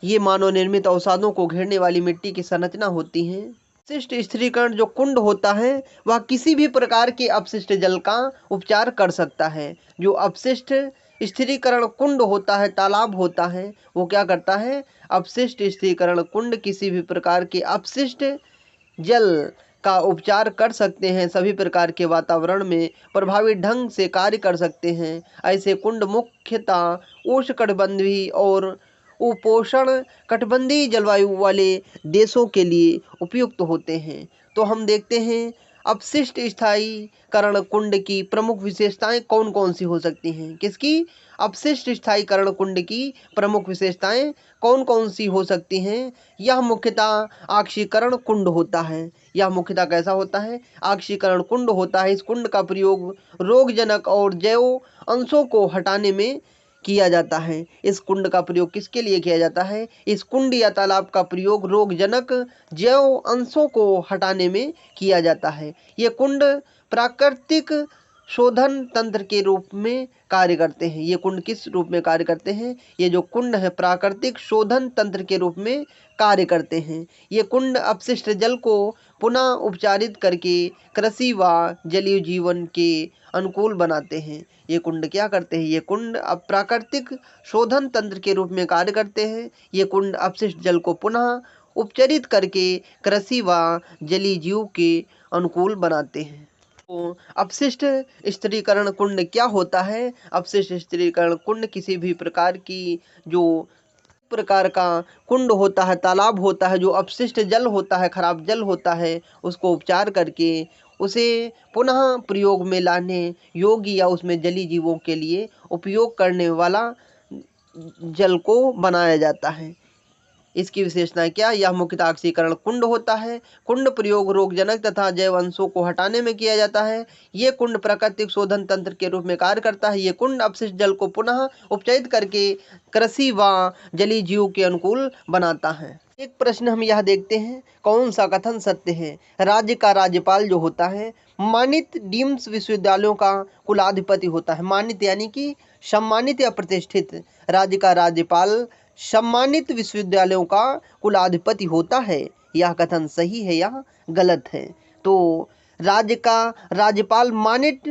[SPEAKER 1] ये मानव निर्मित अवसादों को घेरने वाली मिट्टी की संरचना होती हैं। अपशिष्ट स्थिरीकरण जो कुंड होता है वह किसी भी प्रकार के अपशिष्ट जल का उपचार कर सकता है। जो अपशिष्ट स्थिरीकरण कुंड होता है, तालाब होता है, वो क्या करता है, अपशिष्ट स्थिरीकरण कुंड किसी भी प्रकार के अपशिष्ट जल का उपचार कर सकते हैं, सभी प्रकार के वातावरण में प्रभावी ढंग से कार्य कर सकते हैं। ऐसे कुंड मुख्यतः उष्णकटिबंधीय और उपोष्ण कटिबंधीय जलवायु वाले देशों के लिए उपयुक्त होते हैं। तो हम देखते हैं अपशिष्ट स्थायीकरण कुंड की प्रमुख विशेषताएं कौन कौन सी हो सकती हैं। किसकी? अपशिष्ट स्थायीकरण कुंड की प्रमुख विशेषताएं कौन कौन सी हो सकती हैं? यह मुख्यतः ऑक्सीकरण कुंड होता है। यह मुख्यतः कैसा होता है? ऑक्सीकरण कुंड होता है। इस कुंड का प्रयोग रोगजनक और जैव अंशों को हटाने में किया जाता है। इस कुंड का प्रयोग किसके लिए किया जाता है? इस कुंड या तालाब का प्रयोग रोगजनक जैव अंशों को हटाने में किया जाता है। ये कुंड प्राकृतिक शोधन तंत्र के रूप में कार्य करते हैं। ये कुंड किस रूप में कार्य करते हैं? ये जो कुंड है प्राकृतिक शोधन तंत्र के रूप में कार्य करते हैं। ये कुंड अपशिष्ट जल को पुनः उपचारित करके कृषि व जलीय जीवन के अनुकूल बनाते हैं। ये कुंड क्या करते हैं? ये कुंड अब प्राकृतिक शोधन तंत्र के रूप में कार्य करते हैं। ये कुंड अपशिष्ट जल को पुनः उपचारित करके कृषि व जलीय जीव के अनुकूल बनाते हैं। तो अपशिष्ट स्थिरीकरण कुंड क्या होता है? अपशिष्ट स्थिरीकरण कुंड किसी भी प्रकार की जो प्रकार का कुंड होता है, तालाब होता है, जो अपशिष्ट जल होता है, खराब जल होता है, उसको उपचार करके उसे पुनः प्रयोग में लाने योग्य या उसमें जलीय जीवों के लिए उपयोग करने वाला जल को बनाया जाता है। इसकी विशेषताएं क्या? यह मुख्यतः ऑक्सीकरण कुंड होता है। कुंड प्रयोग रोगजनक तथा जैव अंशों को हटाने में किया जाता है। ये कुंड प्राकृतिक शोधन तंत्र के रूप में कार्य करता है। ये कुंड अपशिष्ट जल को पुनः उपचारित करके कृषि व जलीय जीव के अनुकूल बनाता है। एक प्रश्न हम यह देखते हैं, कौन सा कथन सत्य है? राज्य का राज्यपाल जो होता है मानित डीम्ड विश्वविद्यालयों का कुलाधिपति होता है। मानित यानी कि सम्मानित या प्रतिष्ठित। राज्य का राज्यपाल सम्मानित विश्वविद्यालयों का कुलाधिपति होता है। यह कथन सही है या गलत है? तो राज्य का राज्यपाल मानित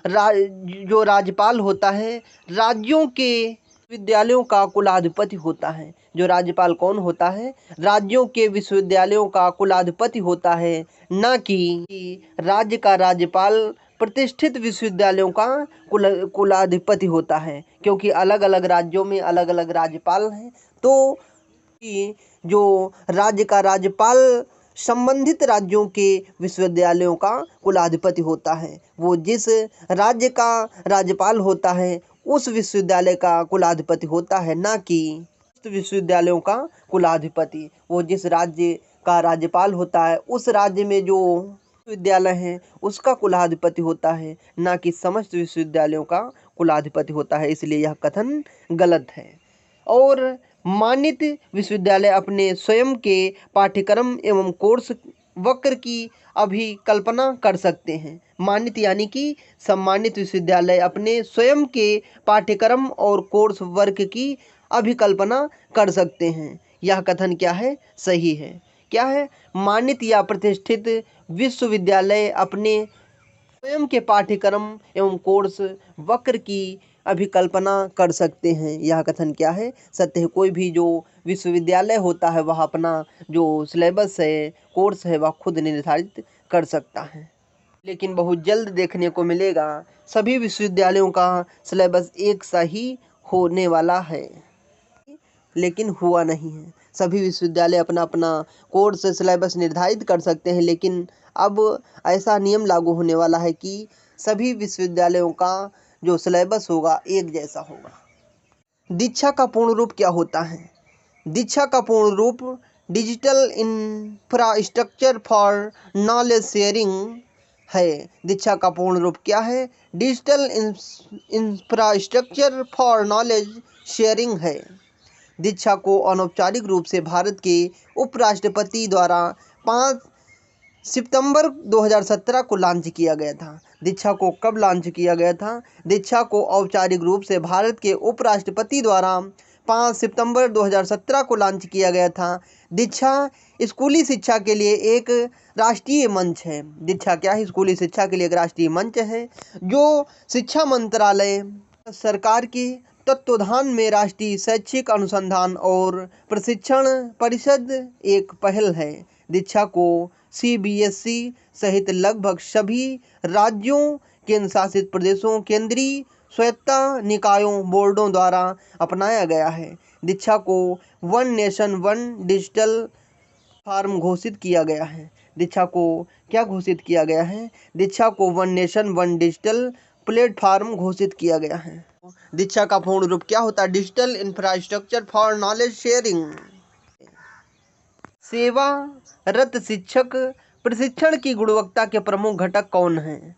[SPEAKER 1] जो राज्यपाल होता है राज्यों के विश्वविद्यालयों का कुलाधिपति होता है। जो राज्यपाल कौन होता है? राज्यों के विश्वविद्यालयों का कुलाधिपति होता है, न कि राज्य का राज्यपाल प्रतिष्ठित विश्वविद्यालयों का कुलाधिपति होता है। क्योंकि अलग अलग राज्यों में अलग अलग राज्यपाल हैं, तो जो राज्य का राज्यपाल संबंधित राज्यों के विश्वविद्यालयों का कुलाधिपति होता है। वो जिस राज्य का राज्यपाल होता है उस विश्वविद्यालय का कुलाधिपति होता है, न कि विश्वविद्यालयों का कुलाधिपति। वो जिस राज्य का राज्यपाल होता है उस राज्य में जो विश्वविद्यालय है उसका कुलाधिपति होता है, न कि समस्त विश्वविद्यालयों का कुलाधिपति होता है। इसलिए यह कथन गलत है। और मानित विश्वविद्यालय अपने स्वयं के पाठ्यक्रम एवं कोर्स वक्र की अभिकल्पना कर सकते हैं। मानित यानी कि सम्मानित विश्वविद्यालय अपने स्वयं के पाठ्यक्रम और कोर्स वर्ग की अभिकल्पना कर सकते हैं। यह कथन क्या है? सही है। क्या है? मानित या प्रतिष्ठित विश्वविद्यालय अपने स्वयं के पाठ्यक्रम एवं कोर्स वक्र की अभिकल्पना कर सकते हैं। यह कथन क्या है? सत्य है। कोई भी जो विश्वविद्यालय होता है वह अपना जो सिलेबस है, कोर्स है, वह खुद निर्धारित कर सकता है। लेकिन बहुत जल्द देखने को मिलेगा सभी विश्वविद्यालयों का सिलेबस एक सा ही होने वाला है, लेकिन हुआ नहीं है। सभी विश्वविद्यालय अपना अपना कोर्स सिलेबस निर्धारित कर सकते हैं, लेकिन अब ऐसा नियम लागू होने वाला है कि सभी विश्वविद्यालयों का जो सिलेबस होगा एक जैसा होगा। दीक्षा का पूर्ण रूप क्या होता है? दीक्षा का पूर्ण रूप digital infrastructure for knowledge sharing है। दीक्षा का पूर्ण रूप क्या है? Digital infrastructure for knowledge sharing है। दीक्षा को अनौपचारिक रूप से भारत के उपराष्ट्रपति द्वारा 5 सितंबर 2017 को लॉन्च किया गया था। दीक्षा को कब लॉन्च किया गया था? दीक्षा को औपचारिक रूप से भारत के उपराष्ट्रपति द्वारा 5 सितंबर 2017 को लॉन्च किया गया था। दीक्षा स्कूली शिक्षा के लिए एक राष्ट्रीय मंच है। दीक्षा क्या है? स्कूली शिक्षा के लिए एक राष्ट्रीय मंच है जो शिक्षा मंत्रालय सरकार के तत्वाधान में राष्ट्रीय शैक्षिक अनुसंधान और प्रशिक्षण परिषद एक पहल है। दीक्षा को CBSE सहित लगभग सभी राज्यों, केंद्र शासित प्रदेशों, केंद्रीय स्वायत्त निकायों, बोर्डों द्वारा अपनाया गया है। दीक्षा को one nation one digital form घोषित किया गया है। दीक्षा को क्या घोषित किया गया है? दीक्षा को one nation one digital platform घोषित किया गया है। दीक्षा का पूर्ण रूप क्या होता है? Digital infrastructure for knowledge sharing. सेवारत शिक्षक प्रशिक्षण की गुणवत्ता के प्रमुख घटक कौन हैं?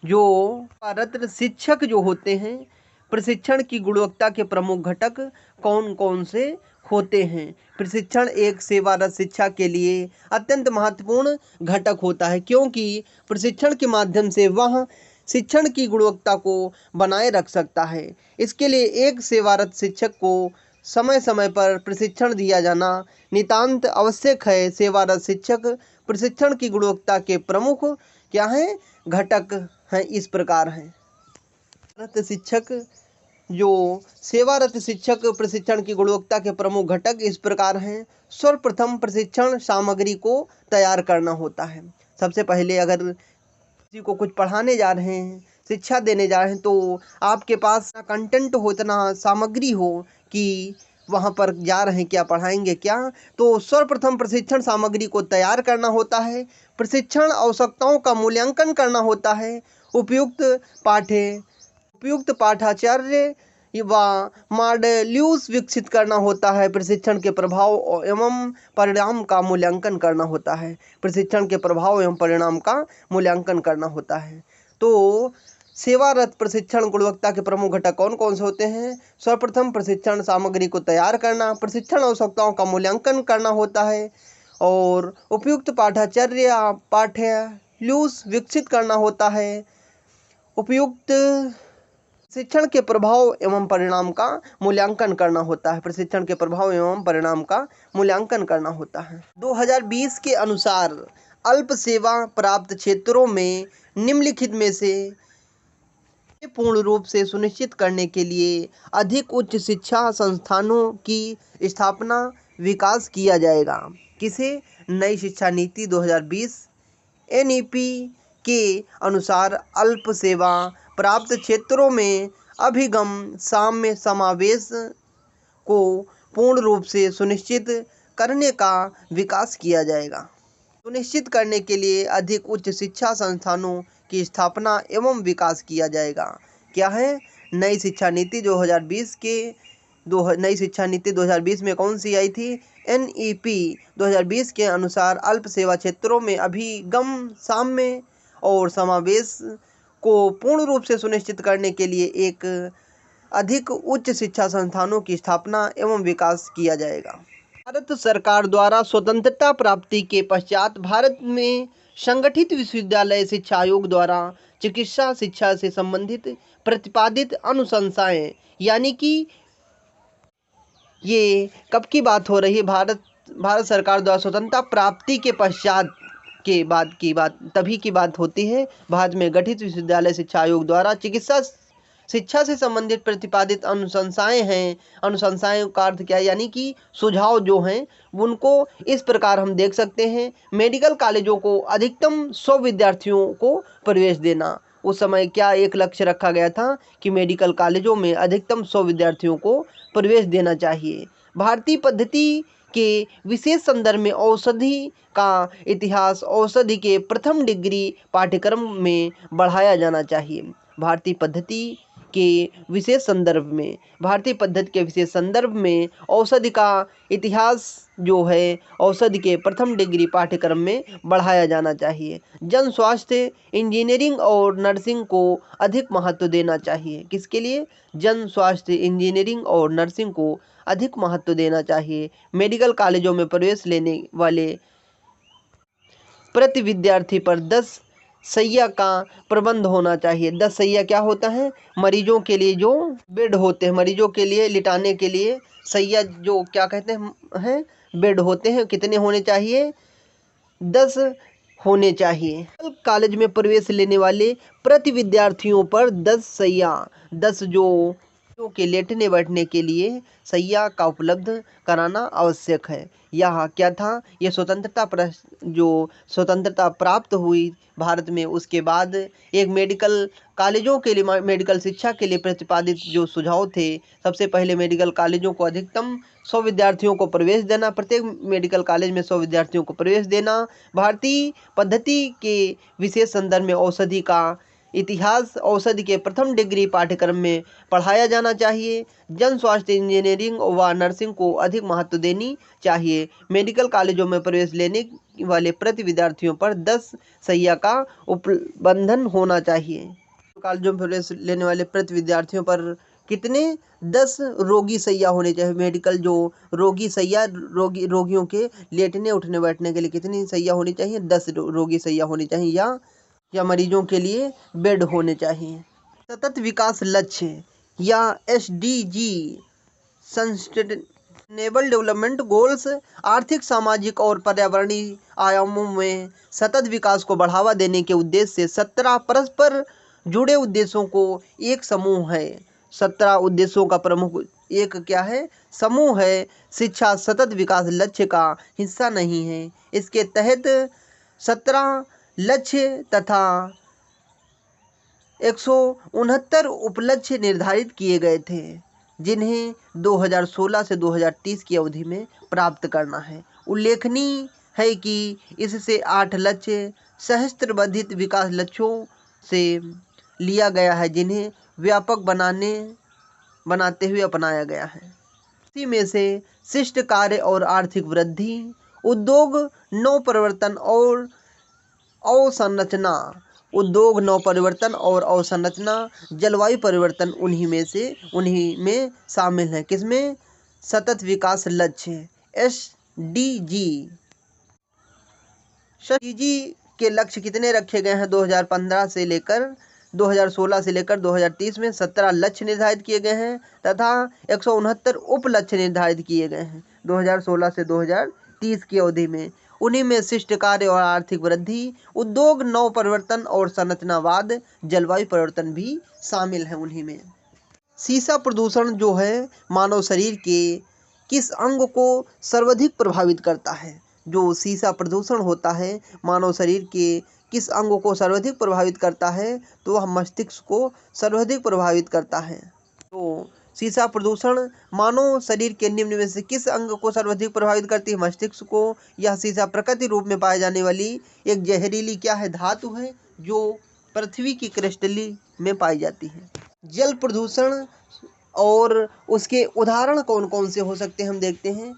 [SPEAKER 1] जो सेवारत शिक्षक जो होते हैं, प्रशिक्षण की गुणवत्ता के प्रमुख घटक कौन कौन से होते हैं? प्रशिक्षण एक सेवारत शिक्षा के लिए अत्यंत महत्वपूर्ण घटक होता है, क्योंकि प्रशिक्षण के माध्यम से वह शिक्षण की गुणवत्ता को बनाए रख सकता है। इसके लिए एक सेवारत शिक्षक को समय समय पर प्रशिक्षण दिया जाना नितांत आवश्यक है। सेवारत शिक्षक प्रशिक्षण की गुणवत्ता के प्रमुख क्या हैं? घटक हैं, इस प्रकार हैं। सेवारत शिक्षक प्रशिक्षण की गुणवत्ता के प्रमुख घटक इस प्रकार हैं। सर्वप्रथम प्रशिक्षण सामग्री को तैयार करना होता है। सबसे पहले अगर किसी को कुछ पढ़ाने जा रहे हैं, शिक्षा देने जा रहे हैं, तो आपके पास कंटेंट हो, इतना सामग्री हो कि वहाँ पर जा रहे हैं क्या, पढ़ाएंगे क्या, तो सर्वप्रथम प्रशिक्षण सामग्री को तैयार करना होता है। प्रशिक्षण आवश्यकताओं का मूल्यांकन करना होता है। उपयुक्त पाठाचार्य व मॉड्यूल्स विकसित करना होता है। प्रशिक्षण के प्रभाव एवं परिणाम का मूल्यांकन करना होता है। प्रशिक्षण के प्रभाव एवं परिणाम का मूल्यांकन करना होता है। तो सेवारत प्रशिक्षण गुणवत्ता के प्रमुख घटक कौन कौन से होते हैं? सर्वप्रथम प्रशिक्षण सामग्री को तैयार करना, प्रशिक्षण आवश्यकताओं का मूल्यांकन करना होता है, और उपयुक्त पाठाचार्य पाठ्यलूस विकसित करना होता है। उपयुक्त शिक्षण के प्रभाव एवं परिणाम का मूल्यांकन करना होता है। प्रशिक्षण के प्रभाव एवं परिणाम का मूल्यांकन करना होता है। 2020 के अनुसार अल्प सेवा प्राप्त क्षेत्रों में निम्नलिखित में से पूर्ण रूप से सुनिश्चित करने के लिए अधिक उच्च शिक्षा संस्थानों की स्थापना विकास किया जाएगा। किसे? नई शिक्षा नीति 2020 NEP के अनुसार अल्प सेवा प्राप्त क्षेत्रों में अभिगम साम्य समावेश को पूर्ण रूप से सुनिश्चित करने का विकास किया जाएगा। सुनिश्चित करने के लिए अधिक उच्च शिक्षा संस्थानों की स्थापना एवं विकास किया जाएगा। क्या है? नई शिक्षा नीति 2020 नई शिक्षा नीति 2020 में कौन सी आई थी? NEP 2020 के अनुसार अल्प सेवा क्षेत्रों में अभिगम साम्य और समावेश को पूर्ण रूप से सुनिश्चित करने के लिए एक अधिक उच्च शिक्षा संस्थानों की स्थापना एवं विकास किया जाएगा। भारत सरकार द्वारा स्वतंत्रता प्राप्ति के पश्चात भारत में संगठित विश्वविद्यालय शिक्षा आयोग द्वारा चिकित्सा शिक्षा से संबंधित प्रतिपादित अनुशंसाएं, यानी कि ये कब की बात हो रही है? भारत सरकार द्वारा स्वतंत्रता प्राप्ति के पश्चात के बाद की बात, तभी की बात होती है। भारत में गठित विश्वविद्यालय शिक्षा आयोग द्वारा चिकित्सा शिक्षा से संबंधित प्रतिपादित अनुशंसाएं हैं। अनुशंसाएं का अर्थ क्या है, यानी कि सुझाव जो हैं उनको इस प्रकार हम देख सकते हैं। मेडिकल कॉलेजों को अधिकतम 100 विद्यार्थियों को प्रवेश देना। उस समय क्या एक लक्ष्य रखा गया था कि मेडिकल कॉलेजों में अधिकतम 100 विद्यार्थियों को प्रवेश देना चाहिए। भारतीय पद्धति के विशेष संदर्भ में औषधि का इतिहास औषधि के प्रथम डिग्री पाठ्यक्रम में बढ़ाया जाना चाहिए। भारतीय पद्धति के विशेष संदर्भ में औषधि का इतिहास जो है औषधि के प्रथम डिग्री पाठ्यक्रम में बढ़ाया जाना चाहिए। जन स्वास्थ्य इंजीनियरिंग और नर्सिंग को अधिक महत्व देना चाहिए। किसके लिए? जन स्वास्थ्य इंजीनियरिंग और नर्सिंग को अधिक महत्व देना चाहिए। मेडिकल कॉलेजों में प्रवेश लेने वाले प्रति विद्यार्थी पर 10 सैया का प्रबंध होना चाहिए। 10 सैया क्या होता है? मरीजों के लिए जो बेड होते हैं, मरीजों के लिए लिटाने के लिए सैया जो क्या कहते हैं बेड होते हैं, कितने होने चाहिए? 10 होने चाहिए। कॉलेज में प्रवेश लेने वाले प्रति विद्यार्थियों पर 10 सैया 10 जो के लेटने बैठने के लिए सैया का उपलब्ध कराना आवश्यक है। यह क्या था? ये स्वतंत्रता प्राप्त हुई भारत में, उसके बाद एक मेडिकल कॉलेजों के लिए मेडिकल शिक्षा के लिए प्रतिपादित जो सुझाव थे, सबसे पहले मेडिकल कॉलेजों को अधिकतम 100 विद्यार्थियों को प्रवेश देना, प्रत्येक मेडिकल कॉलेज में 100 विद्यार्थियों को प्रवेश देना। भारतीय पद्धति के विशेष संदर्भ में औषधि का इतिहास औषधि के प्रथम डिग्री पाठ्यक्रम में पढ़ाया जाना चाहिए। जन स्वास्थ्य इंजीनियरिंग व नर्सिंग को अधिक महत्व देनी चाहिए। मेडिकल कॉलेजों में प्रवेश लेने वाले प्रति विद्यार्थियों पर 10 सैया का उपबंधन होना चाहिए। कॉलेजों में प्रवेश लेने वाले प्रति विद्यार्थियों पर कितने? 10 रोगी सैया होने चाहिए। मेडिकल जो रोगी सैया रोगियों के लेटने उठने बैठने के लिए कितनी सैया होनी चाहिए? 10 रोगी सैया होनी चाहिए या मरीजों के लिए बेड होने चाहिए। सतत विकास लक्ष्य या SDG सस्टेनेबल डेवलपमेंट गोल्स आर्थिक, सामाजिक और पर्यावरणीय आयामों में सतत विकास को बढ़ावा देने के उद्देश्य से 17 परस्पर जुड़े उद्देश्यों को एक समूह है। 17 उद्देश्यों का प्रमुख एक क्या है? समूह है। शिक्षा सतत विकास लक्ष्य का हिस्सा नहीं है। इसके तहत 17 लक्ष्य तथा 169 उपलक्ष्य निर्धारित किए गए थे, जिन्हें 2016 से 2030 की अवधि में प्राप्त करना है। उल्लेखनीय है कि इससे 8 लक्ष्य सहस्त्रबंधित विकास लक्ष्यों से लिया गया है, जिन्हें व्यापक बनाते हुए अपनाया गया है। इसी में से शिष्ट कार्य और आर्थिक वृद्धि, उद्योग नवपरिवर्तन और अवसंरचना, जलवायु परिवर्तन उन्हीं में शामिल है। किसमें? सतत विकास लक्ष्य SDG के लक्ष्य कितने रखे गए हैं? 2016 से लेकर 2030 में 17 लक्ष्य निर्धारित किए गए हैं तथा 169 उप लक्ष्य निर्धारित किए गए हैं 2016 से 2030 की अवधि में। उन्हीं में शिष्ट कार्य और आर्थिक वृद्धि, उद्योग नव परिवर्तन और संरचनावाद, जलवायु परिवर्तन भी शामिल है उन्हीं में। सीसा प्रदूषण जो है मानव शरीर के किस अंग को सर्वाधिक प्रभावित करता है? जो सीसा प्रदूषण होता है मानव शरीर के किस अंग को सर्वाधिक प्रभावित करता है? तो वह मस्तिष्क को सर्वाधिक प्रभावित करता है। तो सीसा प्रदूषण मानव शरीर के निम्न में से किस अंग को सर्वाधिक प्रभावित करती है? मस्तिष्क को। यह सीसा प्रकृति रूप में पाई जाने वाली एक जहरीली क्या है? धातु है, जो पृथ्वी की क्रिस्टली में पाई जाती है। जल प्रदूषण और उसके उदाहरण कौन कौन से हो सकते हैं हम देखते हैं।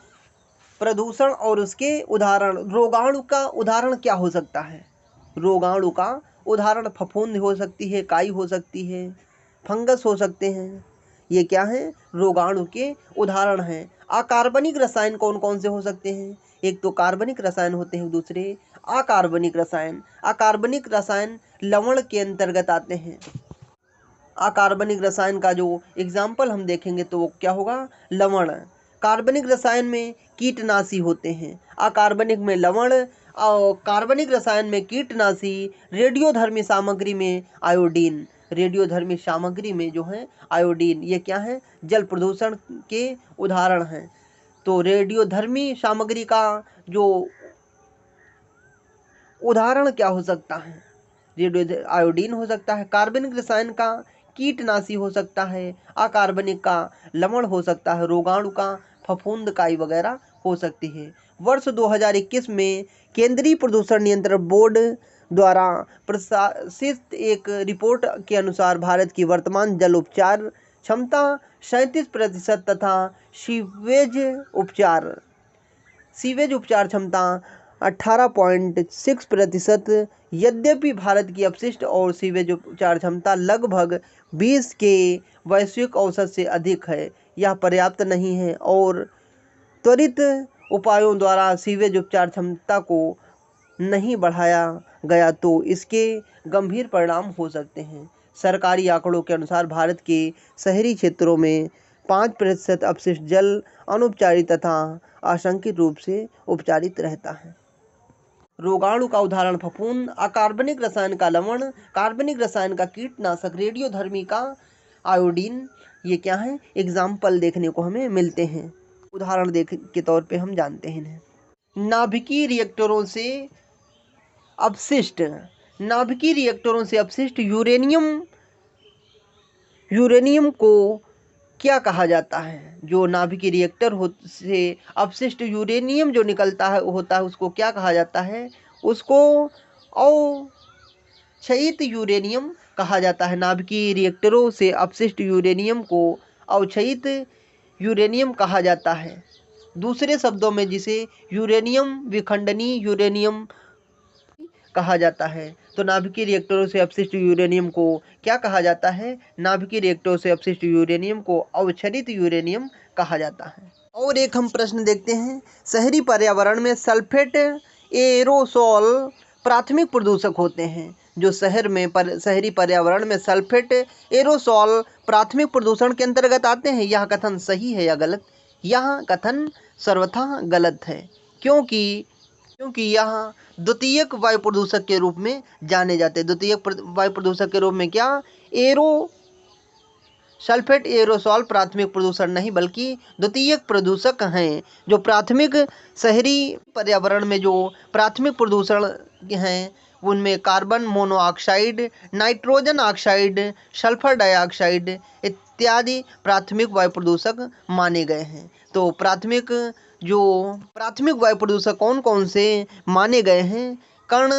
[SPEAKER 1] प्रदूषण और उसके उदाहरण, रोगाणु का उदाहरण क्या हो सकता है? रोगाणु का उदाहरण फफूंद हो सकती है, काई हो सकती है, फंगस हो सकते हैं। ये क्या है? रोगाणु के उदाहरण हैं। अकार्बनिक रसायन कौन कौन से हो सकते हैं? एक तो कार्बनिक रसायन होते हैं, दूसरे अकार्बनिक रसायन। अकार्बनिक रसायन लवण के अंतर्गत आते हैं। अकार्बनिक रसायन का जो एग्जाम्पल हम देखेंगे तो वो क्या होगा? लवण। कार्बनिक रसायन में कीटनाशी होते हैं, अकार्बनिक में लवण, और कार्बनिक रसायन में कीटनाशी, रेडियोधर्मी सामग्री में आयोडीन। रेडियोधर्मी सामग्री में जो है आयोडीन, ये क्या है, जल प्रदूषण के उदाहरण हैं। तो रेडियोधर्मी सामग्री का जो उदाहरण क्या हो सकता है, रेडियो आयोडीन हो सकता है, कार्बनिक रसायन का कीटनाशी हो सकता है, अकार्बनिक का लवण हो सकता है, रोगाणु का फफूंद काई वगैरह हो सकती है। वर्ष 2021 में केंद्रीय प्रदूषण नियंत्रण बोर्ड द्वारा प्रकाशित एक रिपोर्ट के अनुसार भारत की वर्तमान जल उपचार क्षमता 37% तथा सीवेज उपचार क्षमता 18.6%। यद्यपि भारत की अपशिष्ट और सीवेज उपचार क्षमता लगभग 20 के वैश्विक औसत से अधिक है, यह पर्याप्त नहीं है और त्वरित उपायों द्वारा सीवेज उपचार क्षमता को नहीं बढ़ाया गया तो इसके गंभीर परिणाम हो सकते हैं। सरकारी आंकड़ों के अनुसार भारत के शहरी क्षेत्रों में 5% अपशिष्ट जल अनुपचारित तथा आंशिक रूप से उपचारित रहता है। रोगाणु का उदाहरण फफूंद, अकार्बनिक रसायन का लवण, कार्बनिक रसायन का कीटनाशक, रेडियोधर्मी का आयोडीन, ये क्या है, एग्जाम्पल देखने को हमें मिलते हैं, उदाहरण के तौर पे हम जानते हैं। नाभिकीय रिएक्टरों से अपशिष्ट यूरेनियम को क्या कहा जाता है, जो नाभिकीय रिएक्टर से अपशिष्ट यूरेनियम जो निकलता है होता है उसको क्या कहा जाता है, उसको अवक्षयित यूरेनियम कहा जाता है। नाभिकीय रिएक्टरों से अपशिष्ट यूरेनियम को अवक्षयित यूरेनियम कहा जाता है। दूसरे शब्दों में जिसे यूरेनियम विखंडनीय यूरेनियम कहा जाता है। तो नाभिकीय रिएक्टरों से अपशिष्ट यूरेनियम को क्या कहा जाता है, नाभिकीय रिएक्टरों से अपशिष्ट यूरेनियम को अवक्षरित यूरेनियम कहा जाता है। और एक हम प्रश्न देखते हैं, शहरी पर्यावरण में सल्फेट एरोसोल प्राथमिक प्रदूषक होते हैं। जो शहरी पर्यावरण में सल्फेट एरोसोल प्राथमिक प्रदूषण के अंतर्गत आते हैं, यह कथन सही है या गलत? यह कथन सर्वथा गलत है, क्योंकि यह द्वितीयक वायु प्रदूषक के रूप में जाने जाते हैं। द्वितीयक वायु प्रदूषक के रूप में क्या, सल्फेट एरोसोल प्राथमिक प्रदूषण नहीं बल्कि द्वितीयक प्रदूषक हैं। जो प्राथमिक शहरी पर्यावरण में जो प्राथमिक प्रदूषण हैं उनमें carbon monoxide, nitrogen oxide, sulphur dioxide इत्यादि प्राथमिक वायु प्रदूषक माने गए हैं। तो प्राथमिक वायु प्रदूषक कौन कौन से माने गए हैं, कण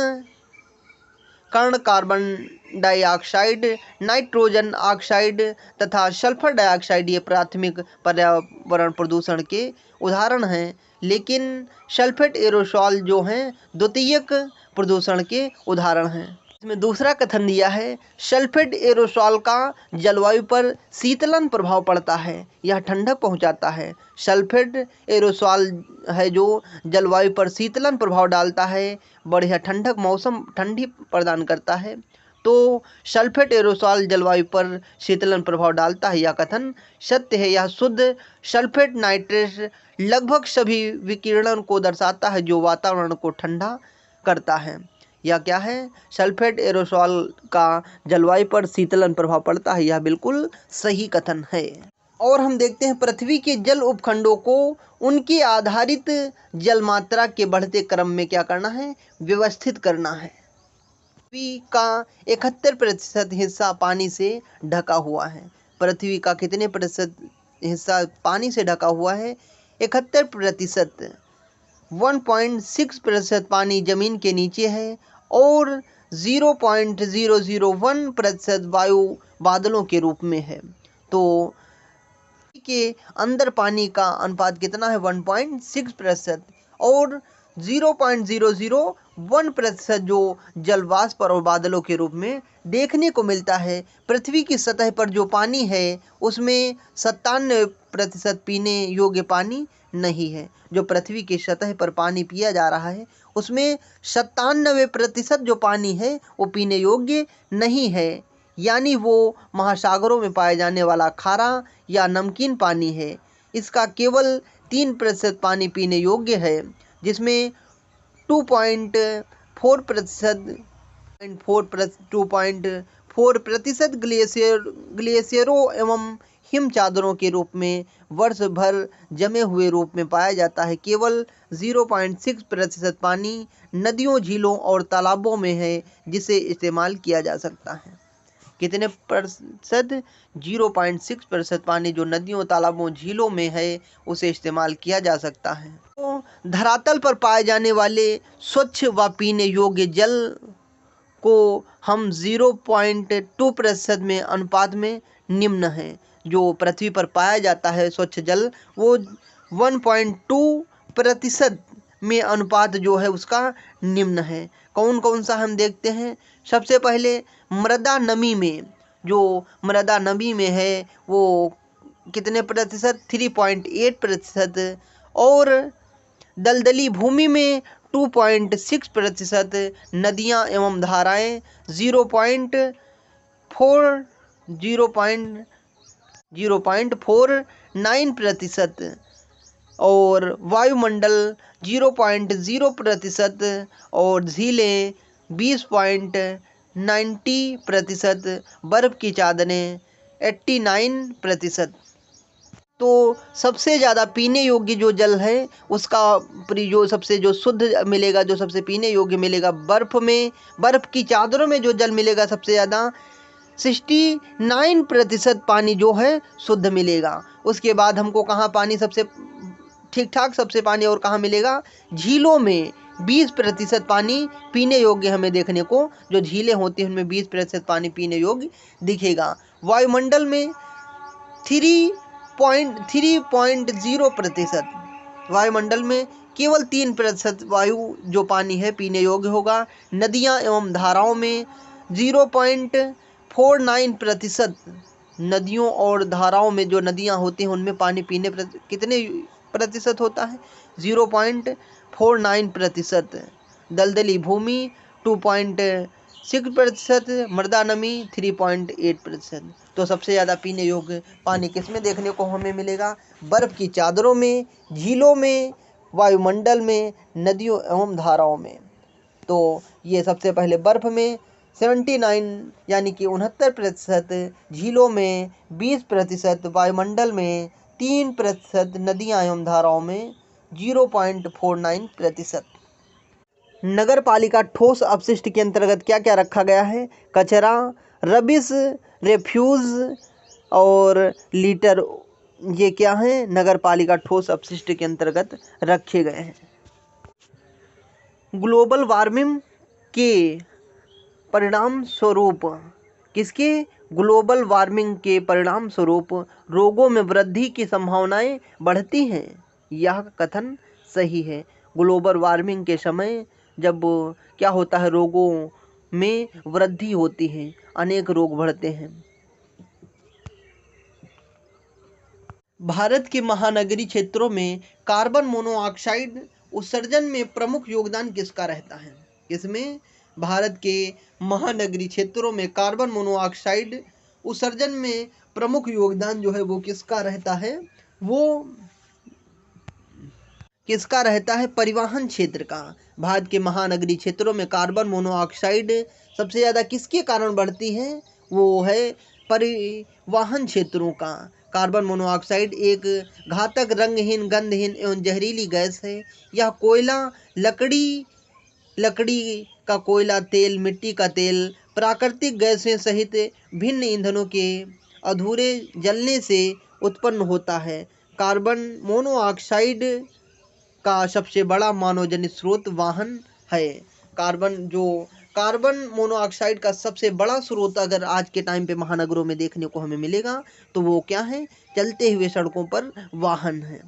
[SPEAKER 1] कार्बन डाइऑक्साइड, नाइट्रोजन ऑक्साइड तथा सल्फर डाइऑक्साइड, ये प्राथमिक पर्यावरण प्रदूषण के उदाहरण हैं। लेकिन सल्फेट एरोसोल जो हैं द्वितीयक प्रदूषण के उदाहरण हैं। इसमें दूसरा कथन दिया है, सल्फेट एरोसोल का जलवायु पर शीतलन प्रभाव पड़ता है, यह ठंडक पहुंचाता है। सल्फेट एरोसोल है जो जलवायु पर शीतलन प्रभाव डालता है, बढ़िया ठंडी प्रदान करता है। तो सल्फेट एरोसोल जलवायु पर शीतलन प्रभाव डालता है, यह कथन सत्य है। यह शुद्ध सल्फेट नाइट्रेट लगभग सभी विकिरणों को दर्शाता है जो वातावरण को ठंडा करता है। यह क्या है, सल्फेट एरोसोल का जलवायु पर शीतलन प्रभाव पड़ता है, यह बिल्कुल सही कथन है। और हम देखते हैं, पृथ्वी के जल उपखंडों को उनके आधारित जल मात्रा के बढ़ते क्रम में क्या करना है, व्यवस्थित करना है। पृथ्वी का 71% हिस्सा पानी से ढका हुआ है। पृथ्वी का कितने प्रतिशत हिस्सा पानी से ढका हुआ है, 71%। 1.6% पानी जमीन के नीचे है और 0.001% वायु बादलों के रूप में है। तो के अंदर पानी का अनुपात कितना है, 1.6%, और 0.001% जो जलवाष्प और बादलों के रूप में देखने को मिलता है। पृथ्वी की सतह पर जो पानी है उसमें 97% पीने योग्य पानी नहीं है। जो पृथ्वी की सतह पर पानी पिया जा रहा है उसमें 97% जो पानी है वो पीने योग्य नहीं है, यानी वो महासागरों में पाए जाने वाला खारा या नमकीन पानी है। इसका केवल 3% पानी पीने योग्य है, जिसमें 2.4% 4% ग्लेशियरों एवं हिम चादरों के रूप में वर्ष भर जमे हुए रूप में पाया जाता है। केवल 0.6% पानी नदियों, झीलों और तालाबों में है जिसे इस्तेमाल किया जा सकता है। कितने प्रतिशत? 0.6% पानी जो नदियों, तालाबों, झीलों में है उसे इस्तेमाल किया जा सकता है। तो धरातल पर पाए जाने वाले स्वच्छ व पीने योग्य जल को हम 0.2% में अनुपात में निम्न है। जो पृथ्वी पर पाया जाता है स्वच्छ जल वो 1.2% में अनुपात जो है उसका निम्न है। कौन कौन सा हम देखते हैं। सबसे पहले मृदा नमी में, जो मृदा नमी में है वो कितने प्रतिशत? 3.8%। और दलदली भूमि में 2.6%। नदियाँ एवं धाराएं 0.49%। और वायुमंडल 0.0%। और झीलें 20.90%। बर्फ की चादरें 89%। तो सबसे ज़्यादा पीने योग्य जो जल है उसका जो सबसे जो शुद्ध मिलेगा, जो सबसे पीने योग्य मिलेगा बर्फ़ में, बर्फ़ की चादरों में जो जल मिलेगा सबसे ज़्यादा 69% पानी जो है शुद्ध मिलेगा। उसके बाद हमको कहाँ पानी सबसे ठीक ठाक सबसे पानी और कहाँ मिलेगा? झीलों में 20% पानी पीने योग्य हमें देखने को, जो झीलें होती हैं उनमें 20% पानी पीने योग्य दिखेगा। वायुमंडल में 3.0%। वायुमंडल में केवल 3% वायु जो पानी है पीने योग्य होगा। नदियाँ एवं धाराओं में 0.49%। नदियों और धाराओं में जो नदियाँ होती हैं उनमें पानी पीने कितने प्रतिशत होता है? 0.49%। दलदली भूमि 2.6%। मृदा नमी 3.8%। तो सबसे ज़्यादा पीने योग्य पानी किसमें देखने को हमें मिलेगा? बर्फ़ की चादरों में, झीलों में, वायुमंडल में, नदियों एवं धाराओं में। तो ये सबसे पहले बर्फ़ में 79 यानी कि 69%, झीलों में 20%, वायुमंडल में 3%, नदियाँ एवं धाराओं में 0.49%। नगर पालिका ठोस अपशिष्ट के अंतर्गत क्या क्या रखा गया है? कचरा, रबिश, रेफ्यूज़ और लीटर, ये क्या है? नगर पालिका ठोस अपशिष्ट के अंतर्गत रखे गए हैं। ग्लोबल वार्मिंग के परिणाम स्वरूप किसके? ग्लोबल वार्मिंग के परिणाम स्वरूप रोगों में वृद्धि की संभावनाएं बढ़ती हैं। यह कथन सही है। ग्लोबल वार्मिंग के समय जब क्या होता है, रोगों में वृद्धि होती है, अनेक रोग बढ़ते हैं। भारत के महानगरीय क्षेत्रों में कार्बन मोनोऑक्साइड उत्सर्जन में प्रमुख योगदान किसका रहता है? इसमें भारत के महानगरीय क्षेत्रों में कार्बन मोनोऑक्साइड उत्सर्जन में प्रमुख योगदान जो है वो किसका रहता है? वो किसका रहता है? परिवहन क्षेत्र का। भारत के महानगरीय क्षेत्रों में कार्बन मोनोऑक्साइड सबसे ज़्यादा किसके कारण बढ़ती है? वो है परिवहन क्षेत्रों का। कार्बन मोनोऑक्साइड एक घातक, रंगहीन, गंधहीन एवं जहरीली गैस है। यह कोयला, लकड़ी का कोयला, तेल, मिट्टी का तेल, प्राकृतिक गैसें सहित भिन्न ईंधनों के अधूरे जलने से उत्पन्न होता है। कार्बन मोनोऑक्साइड का सबसे बड़ा मानवजन्य स्रोत वाहन है। कार्बन मोनोऑक्साइड का सबसे बड़ा स्रोत अगर आज के टाइम पे महानगरों में देखने को हमें मिलेगा तो वो क्या है? चलते हुए सड़कों पर वाहन है।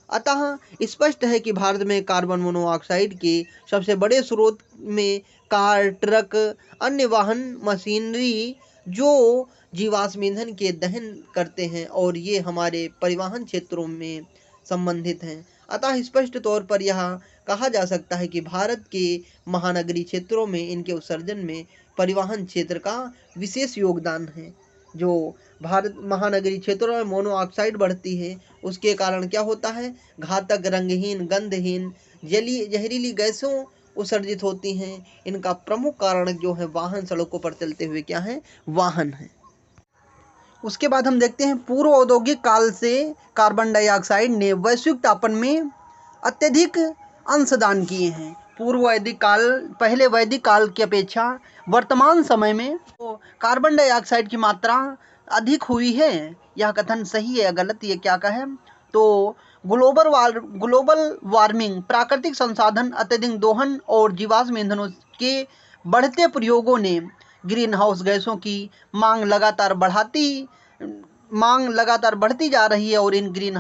[SPEAKER 1] अतः स्पष्ट है कि भारत में कार्बन मोनोऑक्साइड के सबसे बड़े स्रोत में कार, ट्रक, अन्य वाहन, मशीनरी जो जीवाश्म ईंधन के दहन करते हैं और ये हमारे परिवहन क्षेत्रों में संबंधित हैं। अतः स्पष्ट तौर पर यह कहा जा सकता है कि भारत के महानगरीय क्षेत्रों में इनके उत्सर्जन में परिवहन क्षेत्र का विशेष योगदान है। जो भारत महानगरीय क्षेत्रों में मोनोऑक्साइड बढ़ती है उसके कारण क्या होता है? घातक, रंगहीन, गंधहीन, जहरीली गैसों उत्सर्जित होती हैं। इनका प्रमुख कारण जो है वाहन, सड़कों पर चलते हुए क्या है, वाहन है। उसके बाद हम देखते हैं पूर्व औद्योगिक काल से कार्बन डाइऑक्साइड ने वैश्विक तापन में अत्यधिक अंशदान किए हैं। पूर्व वैदिक काल, पहले वैदिक काल की अपेक्षा वर्तमान समय में तो कार्बन डाइऑक्साइड की मात्रा अधिक हुई है। यह कथन सही है या गलत, ये क्या कहे तो ग्लोबल वार्मिंग, प्राकृतिक संसाधन अत्यधिक दोहन और जीवाश्म ईंधनों के बढ़ते प्रयोगों ने ग्रीन हाउस गैसों की मांग लगातार बढ़ती जा रही है और इन ग्रीन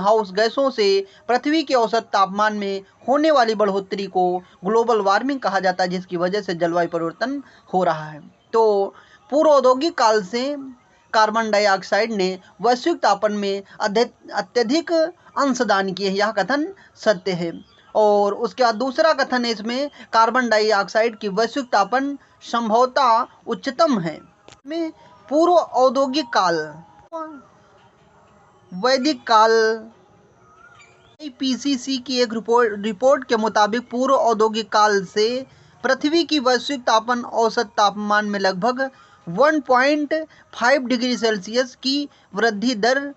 [SPEAKER 1] हाउस गैसों से पृथ्वी के औसत तापमान में होने वाली बढ़ोतरी को ग्लोबल वार्मिंग कहा जाता है, जिसकी वजह से जलवायु परिवर्तन हो रहा है। तो पूर्व औद्योगिक काल से कार्बन डाइऑक्साइड ने वैश्विक तापन में अत्यधिक अंशदान किए, यह कथन सत्य है। और उसके बाद दूसरा कथन है इसमें, कार्बन डाइऑक्साइड की वैश्विक तापन संभवतः उच्चतम है। में पूर्व औद्योगिक काल, वैदिक काल, आईपीसीसी की एक रिपोर्ट के मुताबिक पूर्व औद्योगिक काल से पृथ्वी की वैश्विक तापन औसत तापमान में लगभग 1.5 डिग्री सेल्सियस की वृद्धि दर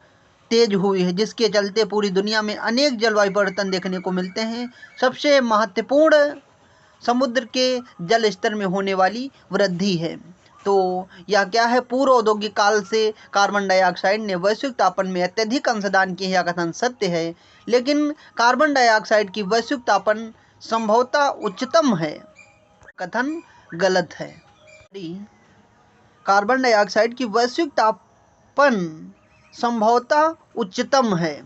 [SPEAKER 1] तेज हुई है, जिसके चलते पूरी दुनिया में अनेक जलवायु परिवर्तन देखने को मिलते हैं। सबसे महत्वपूर्ण समुद्र के जल स्तर में होने वाली वृद्धि है। तो यह क्या है, पूर्व औद्योगिक काल से कार्बन डाइऑक्साइड ने वैश्विक तापन में अत्यधिक अंशदान किए, यह कथन सत्य है। लेकिन कार्बन डाइऑक्साइड की वैश्विक तापन संभवतः उच्चतम है, कथन गलत है। कार्बन डाइऑक्साइड की वैश्विक तापन संभवतः उच्चतम है,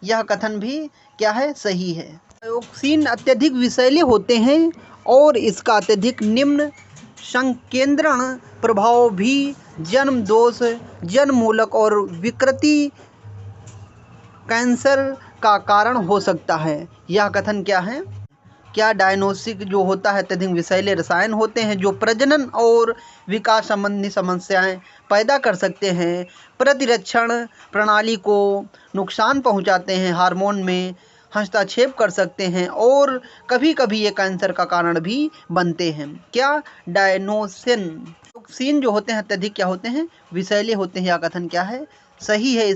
[SPEAKER 1] यह कथन भी क्या है, सही है। डायोक्सिन अत्यधिक विषैले होते हैं और इसका अत्यधिक निम्न संकेंद्रण प्रभाव भी जन्म दोष, जन्ममूलक और विकृति कैंसर का कारण हो सकता है, यह कथन क्या है, क्या डायनोसिक जो होता है अत्यधिक विषैले रसायन होते हैं जो प्रजनन और विकास संबंधी समस्याएं पैदा कर सकते हैं, प्रतिरक्षण प्रणाली को नुकसान पहुंचाते हैं, हार्मोन में हस्तक्षेप कर सकते हैं और कभी कभी ये कैंसर का कारण भी बनते हैं। क्या डायनोसिन जो होते हैं अत्यधिक क्या होते हैं, विषैले होते हैं, यह कथन क्या है, सही है।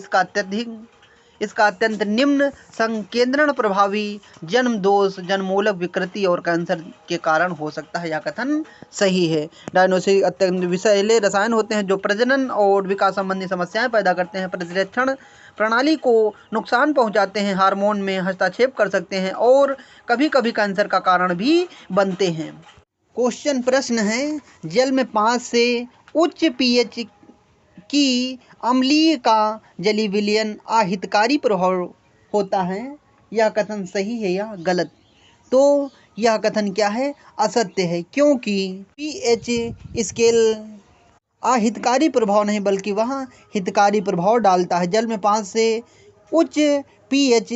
[SPEAKER 1] इसका अत्यंत निम्न संकेंद्रण प्रभावी जन्म दोष, जन्ममूलक विकृति और कैंसर के कारण हो सकता है, यह कथन सही है। डायनोसिन अत्यंत विषैले रसायन होते हैं जो प्रजनन और विकास संबंधी समस्याएं पैदा करते हैं, प्रतिरक्षण प्रणाली को नुकसान पहुंचाते हैं, हार्मोन में हस्तक्षेप कर सकते हैं और कभी कभी कैंसर का कारण भी बनते हैं। क्वेश्चन प्रश्न है, जल में 5 से उच्च पीएच की अम्लीय का जलीय विलयन अहितकारी प्रभाव होता है, यह कथन सही है या गलत। तो यह कथन क्या है, असत्य है, क्योंकि पीएच स्केल अहितकारी प्रभाव नहीं बल्कि वह हितकारी प्रभाव डालता है। जल में 5 से उच्च पीएच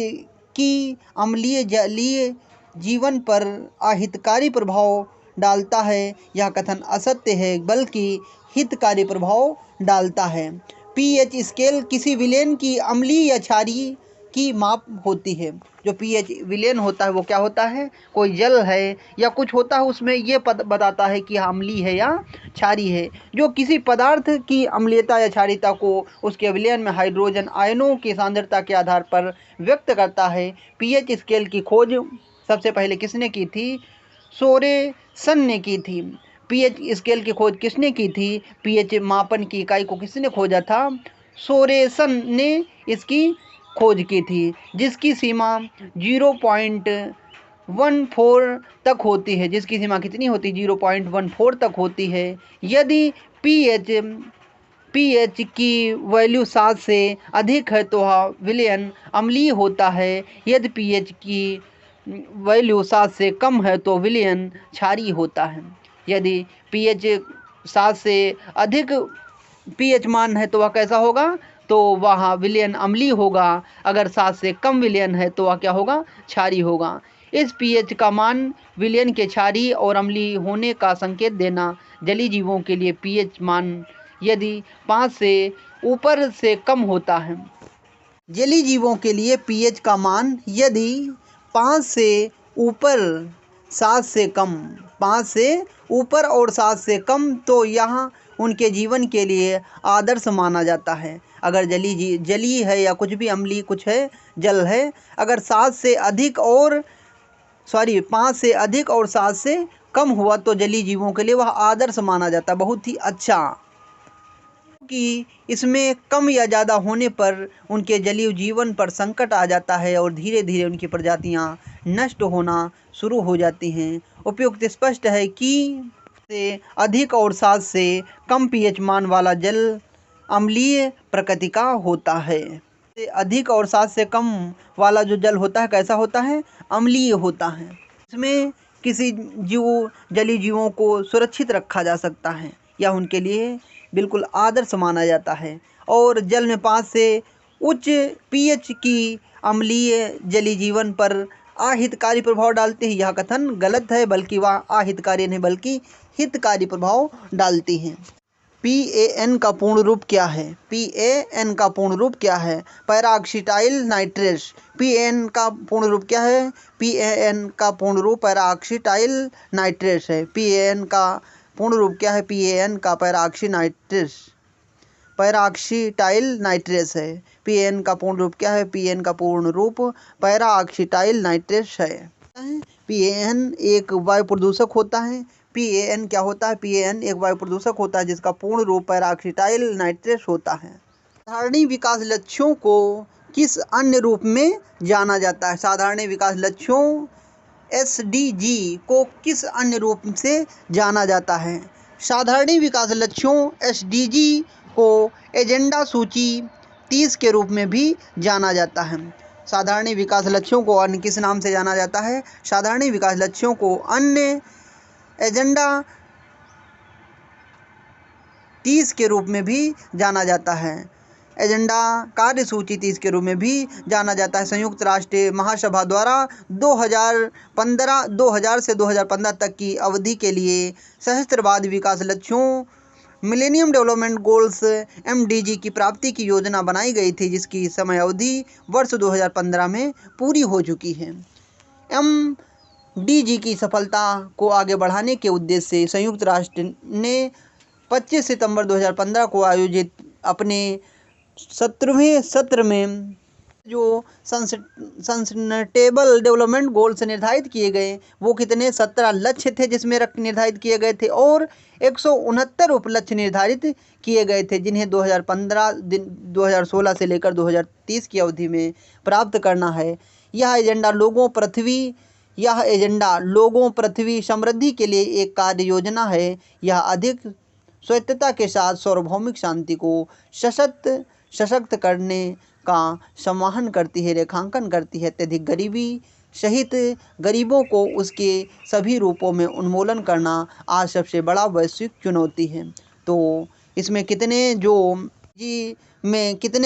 [SPEAKER 1] की अम्लीय जलीय जीवन पर अहितकारी प्रभाव डालता है, यह कथन असत्य है, बल्कि हितकारी प्रभाव डालता है। पीएच स्केल किसी विलयन की अम्लीय या क्षारीय की माप होती है। जो पीएच विलयन होता है वो क्या होता है, कोई जल है या कुछ होता है उसमें ये बताता है कि अम्लीय है या क्षारीय है। जो किसी पदार्थ की अम्लीयता या क्षारीयता को उसके विलयन में हाइड्रोजन आयनों की सांद्रता के आधार पर व्यक्त करता है। पीएच स्केल की खोज सबसे पहले किसने की थी, सोरेसन ने की थी। पीएच स्केल की खोज किसने की थी, पीएच मापन की इकाई को किसने खोजा था, सोरेसन ने इसकी खोज की थी, जिसकी सीमा 0.14 तक होती है। जिसकी सीमा कितनी होती है, 0.14 तक होती है। यदि पीएच की वैल्यू 7 से अधिक है तो वह विलयन अम्लीय होता है। यदि पीएच की वैल्यू 7 से कम है तो विलयन क्षारीय होता है। यदि पीएच 7 से अधिक पीएच मान है तो वह कैसा होगा, तो वह विलयन अम्लीय होगा। अगर 7 से कम विलयन है तो वह क्या होगा, क्षारीय होगा। इस पीएच का मान विलयन के क्षारीय और अम्लीय होने का संकेत देना। जलीय जीवों के लिए पीएच मान यदि 5 से ऊपर से कम होता है, जलीय जीवों के लिए पीएच का मान यदि 5 से ऊपर 7 से कम, 5 से ऊपर और 7 से कम तो यहाँ उनके जीवन के लिए आदर्श माना जाता है। अगर जलीय है या कुछ भी अम्लीय कुछ है, जल है, अगर 7 से अधिक और 5 से अधिक और 7 से कम हुआ तो जलीय जीवों के लिए वह आदर्श माना जाता है, बहुत ही अच्छा। कि इसमें कम या ज़्यादा होने पर उनके जलीय जीवन पर संकट आ जाता है और धीरे धीरे उनकी प्रजातियां नष्ट होना शुरू हो जाती हैं। उपयुक्त स्पष्ट है कि से अधिक और 7 से कम पीएच मान वाला जल अम्लीय प्रकृति का होता है। से अधिक और 7 से कम वाला जो जल होता है कैसा होता है? अम्लीय होता है। इसमें किसी जलीय जीवों को सुरक्षित रखा जा सकता है या उनके लिए बिल्कुल आदर्श माना जाता है। और जल में 5 से उच्च पीएच की अम्लीय जलीय जीवन पर अहितकारी प्रभाव डालते हैं। यह कथन गलत है, बल्कि वह अहितकारी नहीं बल्कि हितकारी प्रभाव डालती हैं। PAN का पूर्ण रूप क्या है? PAN का पूर्ण रूप क्या है? पैराऑक्सीटाइल नाइट्रेट। PAN का पूर्ण रूप क्या है? PAN का पूर्ण रूप पैराऑक्सीटाइल नाइट्रेट है। PAN का पूर्ण रूप क्या है? PAN का पैराऑक्सीटाइल नाइट्रेट है। PAN का पूर्ण रूप क्या है? PAN का पूर्ण रूप पैराऑक्सीटाइल नाइट्रेट है। PAN एक वायु प्रदूषक होता है। PAN क्या होता है? PAN एक वायु प्रदूषक होता है जिसका पूर्ण रूप पैराऑक्सीटाइल नाइट्रेट होता है। साधारण विकास लक्ष्यों को किस अन्य रूप में जाना जाता है? साधारण विकास लक्ष्यों SDG को किस अन्य रूप से जाना जाता है? साधारण विकास लक्ष्यों SDG को एजेंडा सूची 30 के रूप में भी जाना जाता है। साधारण विकास लक्ष्यों को अन्य किस नाम से जाना जाता है? साधारण विकास लक्ष्यों को अन्य एजेंडा 30 के रूप में भी जाना जाता है। एजेंडा कार्यसूची 30 के रूप में भी जाना जाता है। संयुक्त राष्ट्र महासभा द्वारा 2000 से 2015 तक की अवधि के लिए सहस्त्रवाद विकास लक्ष्यों मिलेनियम डेवलपमेंट गोल्स MDG की प्राप्ति की योजना बनाई गई थी, जिसकी समय अवधि वर्ष 2015 में पूरी हो चुकी है। MDG की सफलता को आगे बढ़ाने के उद्देश्य से संयुक्त राष्ट्र ने 25 सितंबर 2015 को आयोजित अपने 17वें सत्र में जो सस्टेनेबल डेवलपमेंट गोल्स निर्धारित किए गए वो कितने? 17 लक्ष्य थे जिसमें निर्धारित किए गए थे और 169 उपलक्ष्य निर्धारित किए गए थे, जिन्हें 2016 से लेकर 2030 की अवधि में प्राप्त करना है। यह एजेंडा लोगों पृथ्वी समृद्धि के लिए एक कार्य योजना है। यह अधिक स्वायत्तता के साथ सार्वभौमिक शांति को सशक्त करने का समाहन करती है, रेखांकन करती है। अत्यधिक गरीबी सहित गरीबों को उसके सभी रूपों में उन्मूलन करना आज सबसे बड़ा वैश्विक चुनौती है। तो इसमें कितने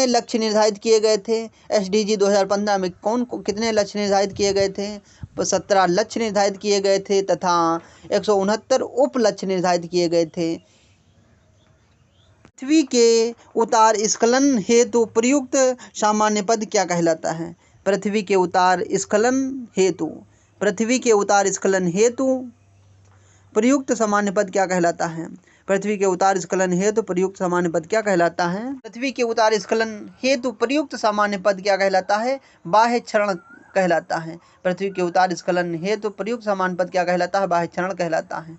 [SPEAKER 1] लक्ष्य निर्धारित किए गए थे? SDG 2015 में कितने लक्ष्य निर्धारित किए गए थे? 17 लक्ष्य निर्धारित किए गए थे तथा 169 उप लक्ष्य निर्धारित किए गए थे। पृथ्वी के उतार स्खलन हेतु प्रयुक्त सामान्य पद क्या कहलाता है? पृथ्वी के उतार स्खलन हेतु प्रयुक्त सामान्य पद क्या कहलाता है? पृथ्वी के उतार स्खलन हेतु प्रयुक्त सामान्य पद क्या कहलाता है? पृथ्वी के उतार स्खलन हेतु प्रयुक्त सामान्य पद क्या कहलाता है? बाह्य क्षरण कहलाता है। पृथ्वी के उतार स्खलन हेतु प्रयुक्त सामान्य पद क्या कहलाता है? बाह्य क्षरण कहलाता है।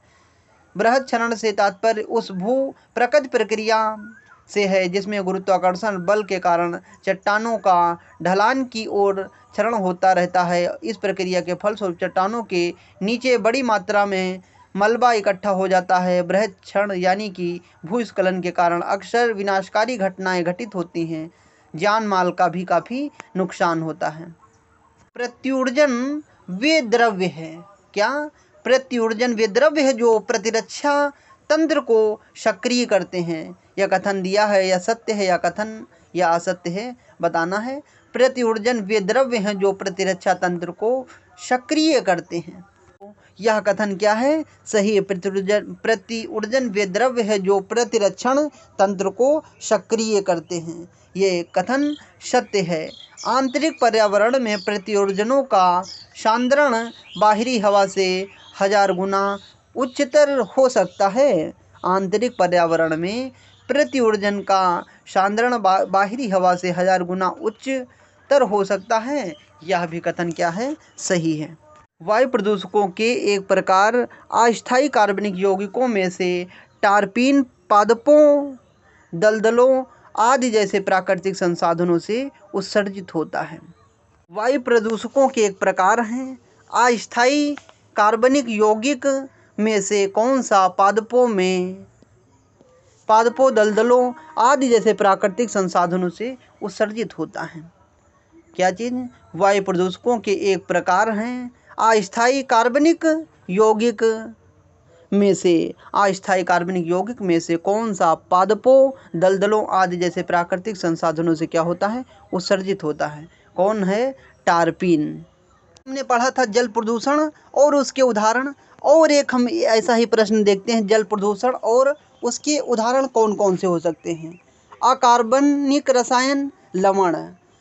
[SPEAKER 1] बृहद क्षरण से तात्पर्य उस भू प्रकृति प्रक्रिया से है जिसमें गुरुत्वाकर्षण बल के कारण चट्टानों का ढलान की ओर क्षरण होता रहता है। इस प्रक्रिया के फलस्वरूप चट्टानों के नीचे बड़ी मात्रा में मलबा इकट्ठा हो जाता है। बृहद क्षरण यानी कि भूस्खलन के कारण अक्सर विनाशकारी घटनाएं घटित होती हैं। जान माल का भी काफ़ी नुकसान होता है। प्रत्युर्जन वे द्रव्य है क्या? प्रत्युर्जन वे द्रव्य है जो प्रतिरक्षा तंत्र को सक्रिय करते हैं। यह कथन दिया है, यह सत्य है या कथन या असत्य है बताना है। प्रत्युर्जन वे द्रव्य हैं जो प्रतिरक्षा तंत्र को सक्रिय करते हैं। यह कथन क्या है? सही है। प्रतिऊर्जन वे द्रव्य है जो प्रतिरक्षण तंत्र को सक्रिय करते हैं। ये कथन सत्य है। आंतरिक पर्यावरण में प्रतिऊर्जनों का सांद्रण बाहरी हवा से 1000 गुना उच्चतर हो सकता है। आंतरिक पर्यावरण में प्रतिऊर्जन का सांद्रण बाहरी हवा से 1000 गुना उच्चतर हो सकता है। यह भी कथन क्या है? सही है। वायु प्रदूषकों के एक प्रकार अस्थायी कार्बनिक यौगिकों में से टारपीन पादपों, दलदलों आदि जैसे प्राकृतिक संसाधनों से उत्सर्जित होता है। वायु प्रदूषकों के एक प्रकार हैं अस्थायी कार्बनिक यौगिक में से कौन सा पादपों, दलदलों आदि जैसे प्राकृतिक संसाधनों से उत्सर्जित होता है? क्या चीज़? वायु प्रदूषकों के एक प्रकार हैं अस्थायी कार्बनिक यौगिक में से कौन सा पादपों, दलदलों आदि जैसे प्राकृतिक संसाधनों से क्या होता है? उत्सर्जित होता है। कौन है? टारपीन। हमने पढ़ा था जल प्रदूषण और उसके उदाहरण, और एक हम ऐसा ही प्रश्न देखते हैं, जल प्रदूषण और उसके उदाहरण कौन कौन से हो सकते हैं? अकार्बनिक रसायन, लवण।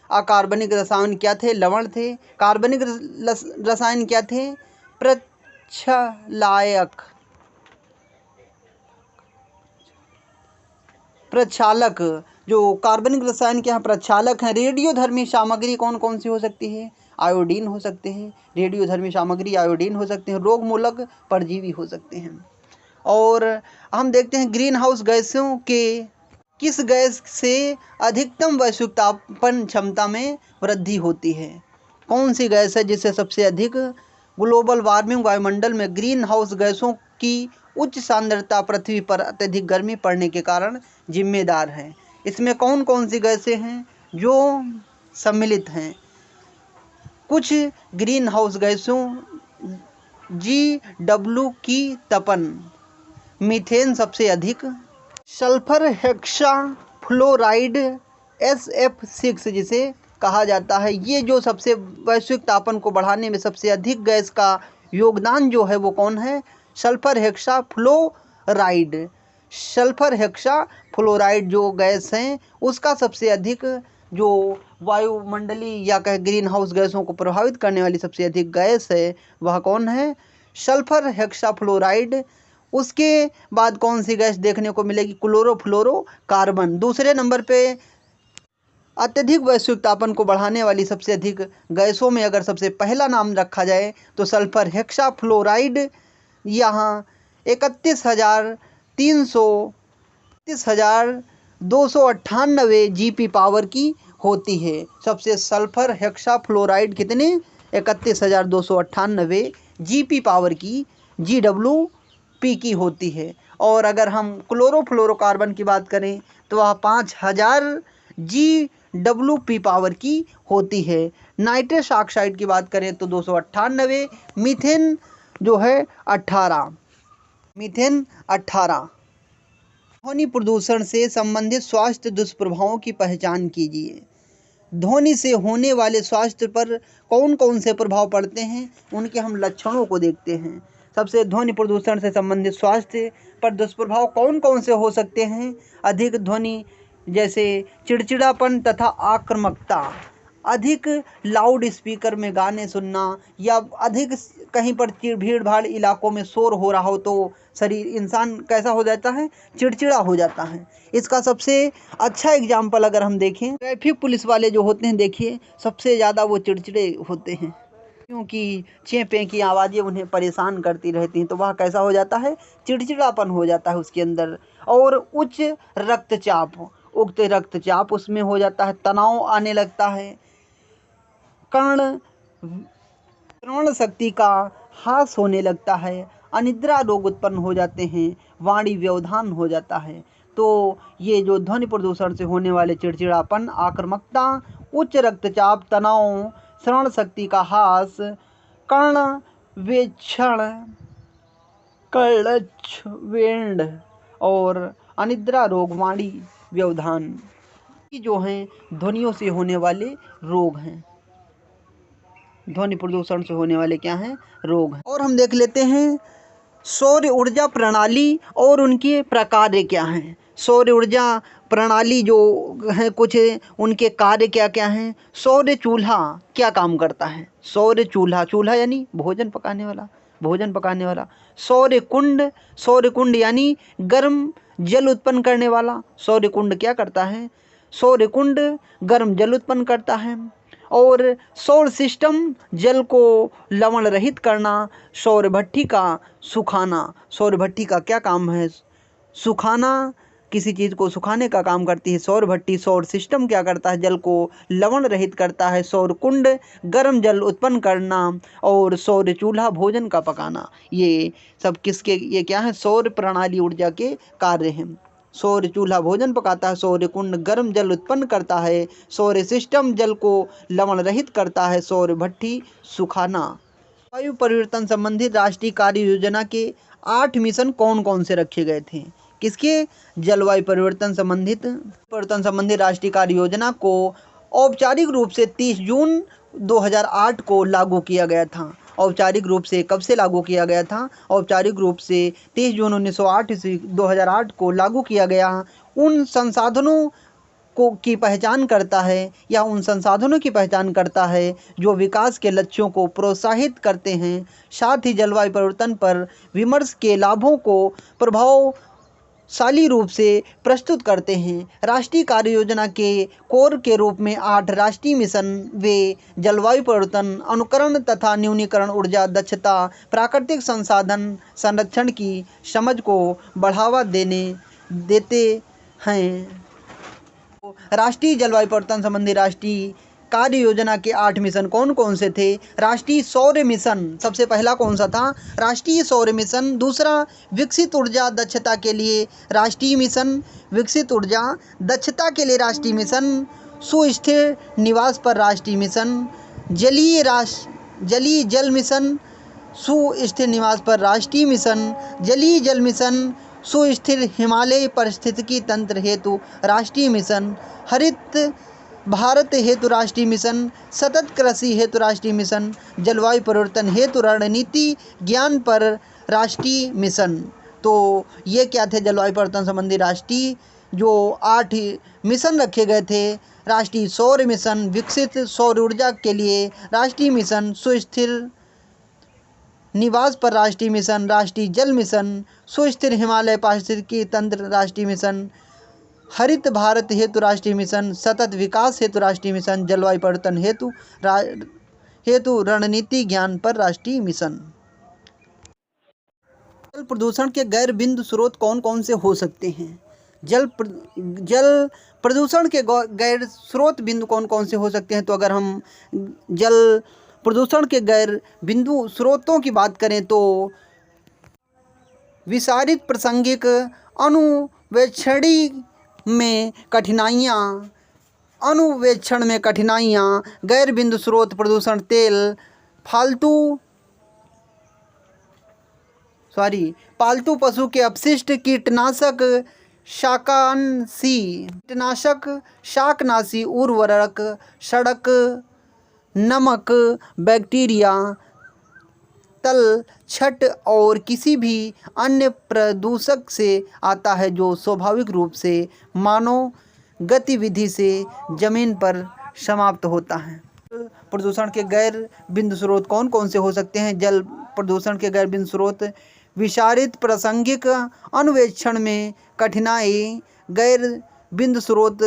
[SPEAKER 1] अकार्बनिक रसायन क्या थे? लवण थे। कार्बनिक रसायन क्या थे? प्रक्षालक। जो कार्बनिक रसायन के यहाँ प्रक्षालक हैं। रेडियोधर्मी सामग्री कौन कौन सी हो सकती है? आयोडीन हो सकते हैं। रेडियोधर्मी सामग्री आयोडीन हो सकते हैं। रोगमूलक परजीवी हो सकते हैं। और हम देखते हैं ग्रीन हाउस गैसों के किस गैस से अधिकतम वैश्विक तापन क्षमता में वृद्धि होती है? कौन सी गैस है जिससे सबसे अधिक ग्लोबल वार्मिंग वायुमंडल में ग्रीन हाउस गैसों की उच्च सांद्रता पृथ्वी पर अत्यधिक गर्मी पड़ने के कारण जिम्मेदार है? इसमें कौन कौन सी गैसें हैं जो सम्मिलित हैं? कुछ ग्रीन हाउस गैसों GW की तपन, मीथेन सबसे अधिक, सल्फर हेक्साफ्लोराइड SF6 जिसे कहा जाता है, ये जो सबसे वैश्विक तापन को बढ़ाने में सबसे अधिक गैस का योगदान जो है वो कौन है? Sulphur hexafluoride. सल्फर हेक्साफ्लोराइड जो गैस हैं उसका सबसे अधिक जो वायुमंडलीय या कहे ग्रीन हाउस गैसों को प्रभावित करने वाली सबसे अधिक गैस है वह कौन है? Sulphur hexafluoride. उसके बाद कौन सी गैस देखने को मिलेगी? क्लोरोफ्लोरोकार्बन। दूसरे नंबर पे अत्यधिक वैश्विक तापन को बढ़ाने वाली सबसे अधिक गैसों में अगर सबसे पहला नाम रखा जाए तो सल्फर हेक्साफ्लोराइड यहाँ 31,298 GP पावर की होती है। सबसे सल्फर हेक्साफ्लोराइड कितने? 31,298 GP पावर की GWP की होती है। और अगर हम क्लोरोफ्लोरोकार्बन की बात करें तो वह 5,000 GWP पावर की होती है। नाइट्रस ऑक्साइड की बात करें तो 298। मीथेन जो है 18। ध्वनि प्रदूषण से संबंधित स्वास्थ्य दुष्प्रभावों की पहचान कीजिए। ध्वनि से होने वाले स्वास्थ्य पर कौन कौन से प्रभाव पड़ते हैं उनके हम लक्षणों को देखते हैं। सबसे ध्वनि प्रदूषण से संबंधित स्वास्थ्य पर दुष्प्रभाव कौन कौन से हो सकते हैं? अधिक ध्वनि जैसे चिड़चिड़ापन तथा आक्रामकता, अधिक लाउड स्पीकर में गाने सुनना, या अधिक कहीं पर भीड़ भाड़ इलाकों में शोर हो रहा हो तो शरीर इंसान कैसा हो जाता है? चिड़चिड़ा हो जाता है। इसका सबसे अच्छा एग्जाम्पल अगर हम देखें, ट्रैफिक पुलिस वाले जो होते हैं, देखिए सबसे ज़्यादा वो चिड़चिड़े होते हैं क्योंकि चें-पें की आवाज़ें उन्हें परेशान करती रहती हैं, तो वह कैसा हो जाता है? चिड़चिड़ापन हो जाता है उसके अंदर। और उच्च रक्तचाप उसमें हो जाता है, तनाव आने लगता है, श्रवण शक्ति का ह्रास होने लगता है, अनिद्रा रोग उत्पन्न हो जाते हैं, वाणी व्यवधान हो जाता है। तो ये जो ध्वनि प्रदूषण से होने वाले चिड़चिड़ापन, आक्रामकता, उच्च रक्तचाप, तनाव, श्रवण शक्ति का ह्रास, कर्णवेंड और अनिद्रा रोग, वाणी व्यवधान, जो हैं ध्वनियों से होने वाले रोग हैं। ध्वनि प्रदूषण से होने वाले क्या हैं, रोग हैं। और हम देख लेते हैं सौर ऊर्जा प्रणाली और उनके प्रकार क्या हैं। सौर ऊर्जा प्रणाली जो है, कुछ उनके कार्य क्या क्या हैं। सौर चूल्हा क्या काम करता है। सौर चूल्हा, चूल्हा यानी भोजन पकाने वाला, भोजन पकाने वाला। सौर कुंड, सौर कुंड यानी गर्म जल उत्पन्न करने वाला। सौर कुंड क्या करता है, सौर कुंड गर्म जल उत्पन्न करता है। और सौर सिस्टम जल को लवण रहित करना। सौर भट्ठी का सुखाना, सौर भट्ठी का क्या काम है, सुखाना, किसी चीज़ को सुखाने का काम करती है सौर भट्टी। सौर सिस्टम क्या करता है, जल को लवण रहित करता है। सौर कुंड गर्म जल उत्पन्न करना। और सौर चूल्हा भोजन का पकाना। ये सब किसके, ये क्या है, सौर प्रणाली ऊर्जा के कार्य हैं। सौर चूल्हा भोजन पकाता है, सौर कुंड गर्म जल उत्पन्न करता है, सौर सिस्टम जल को लवण रहित करता है, सौर भट्ठी सुखाना। जलवायु परिवर्तन संबंधी राष्ट्रीय कार्य योजना के 8 मिशन कौन कौन से रखे गए थे। किसके, जलवायु परिवर्तन संबंधी राष्ट्रीय कार्य योजना को औपचारिक रूप से 30 जून 2008 को लागू किया गया था। औपचारिक रूप से कब से लागू किया गया था, औपचारिक रूप से 30 जून 1908 से 2008 को लागू किया गया। उन संसाधनों को की पहचान करता है, या उन संसाधनों की पहचान करता है जो विकास के लक्ष्यों को प्रोत्साहित करते हैं, साथ ही जलवायु परिवर्तन पर विमर्श के लाभों को प्रभावशाली रूप से प्रस्तुत करते हैं। राष्ट्रीय कार्य योजना के कोर के रूप में 8 राष्ट्रीय मिशन वे जलवायु परिवर्तन, अनुकरण तथा न्यूनीकरण, ऊर्जा दक्षता, प्राकृतिक संसाधन संरक्षण की समझ को बढ़ावा देते हैं। राष्ट्रीय जलवायु परिवर्तन संबंधी राष्ट्रीय कार्य योजना के 8 मिशन कौन कौन से थे। राष्ट्रीय सौर मिशन सबसे पहला कौन सा था, राष्ट्रीय सौर मिशन। दूसरा, विकसित ऊर्जा दक्षता के लिए राष्ट्रीय मिशन, विकसित ऊर्जा दक्षता के लिए राष्ट्रीय मिशन। सुस्थिर निवास पर राष्ट्रीय मिशन। जलीय जल मिशन, सुस्थिर निवास पर राष्ट्रीय मिशन। जलीय जल मिशन, सुस्थिर हिमालय पारिस्थितिकी तंत्र हेतु राष्ट्रीय मिशन। हरित भारत हेतु राष्ट्रीय मिशन। सतत कृषि हेतु राष्ट्रीय मिशन। जलवायु परिवर्तन हेतु रणनीति ज्ञान पर राष्ट्रीय मिशन। तो ये क्या थे, जलवायु परिवर्तन संबंधी राष्ट्रीय जो 8 मिशन रखे गए थे। राष्ट्रीय सौर मिशन, विकसित सौर ऊर्जा के लिए राष्ट्रीय मिशन, सुस्थिर निवास पर राष्ट्रीय मिशन, राष्ट्रीय जल मिशन, सुस्थिर हिमालय पारिस्थितिकी तंत्र राष्ट्रीय मिशन, हरित भारत हेतु राष्ट्रीय मिशन, सतत विकास हेतु राष्ट्रीय मिशन, जलवायु परिवर्तन हेतु रणनीति ज्ञान पर राष्ट्रीय मिशन। जल प्रदूषण के गैर बिंदु स्रोत कौन कौन से हो सकते हैं। जल प्रदूषण के गैर स्रोत बिंदु कौन कौन से हो सकते हैं। तो अगर हम जल प्रदूषण के गैर बिंदु स्रोतों की बात करें तो विसारित प्रासंगिक अनुवेक्षण में कठिनाइयाँ, गैर बिंदु स्रोत प्रदूषण, तेल, पालतू पशु के अपशिष्ट, कीटनाशक, शाकनाशी उर्वरक, सड़क, नमक, बैक्टीरिया, तलछट और किसी भी अन्य प्रदूषक से आता है जो स्वाभाविक रूप से मानव गतिविधि से जमीन पर समाप्त होता है। प्रदूषण के गैर बिंदु स्रोत कौन कौन से हो सकते हैं। जल प्रदूषण के गैर बिंदु स्रोत विसारित प्रासंगिक अनुवेक्षण में कठिनाई, गैर बिंदु स्रोत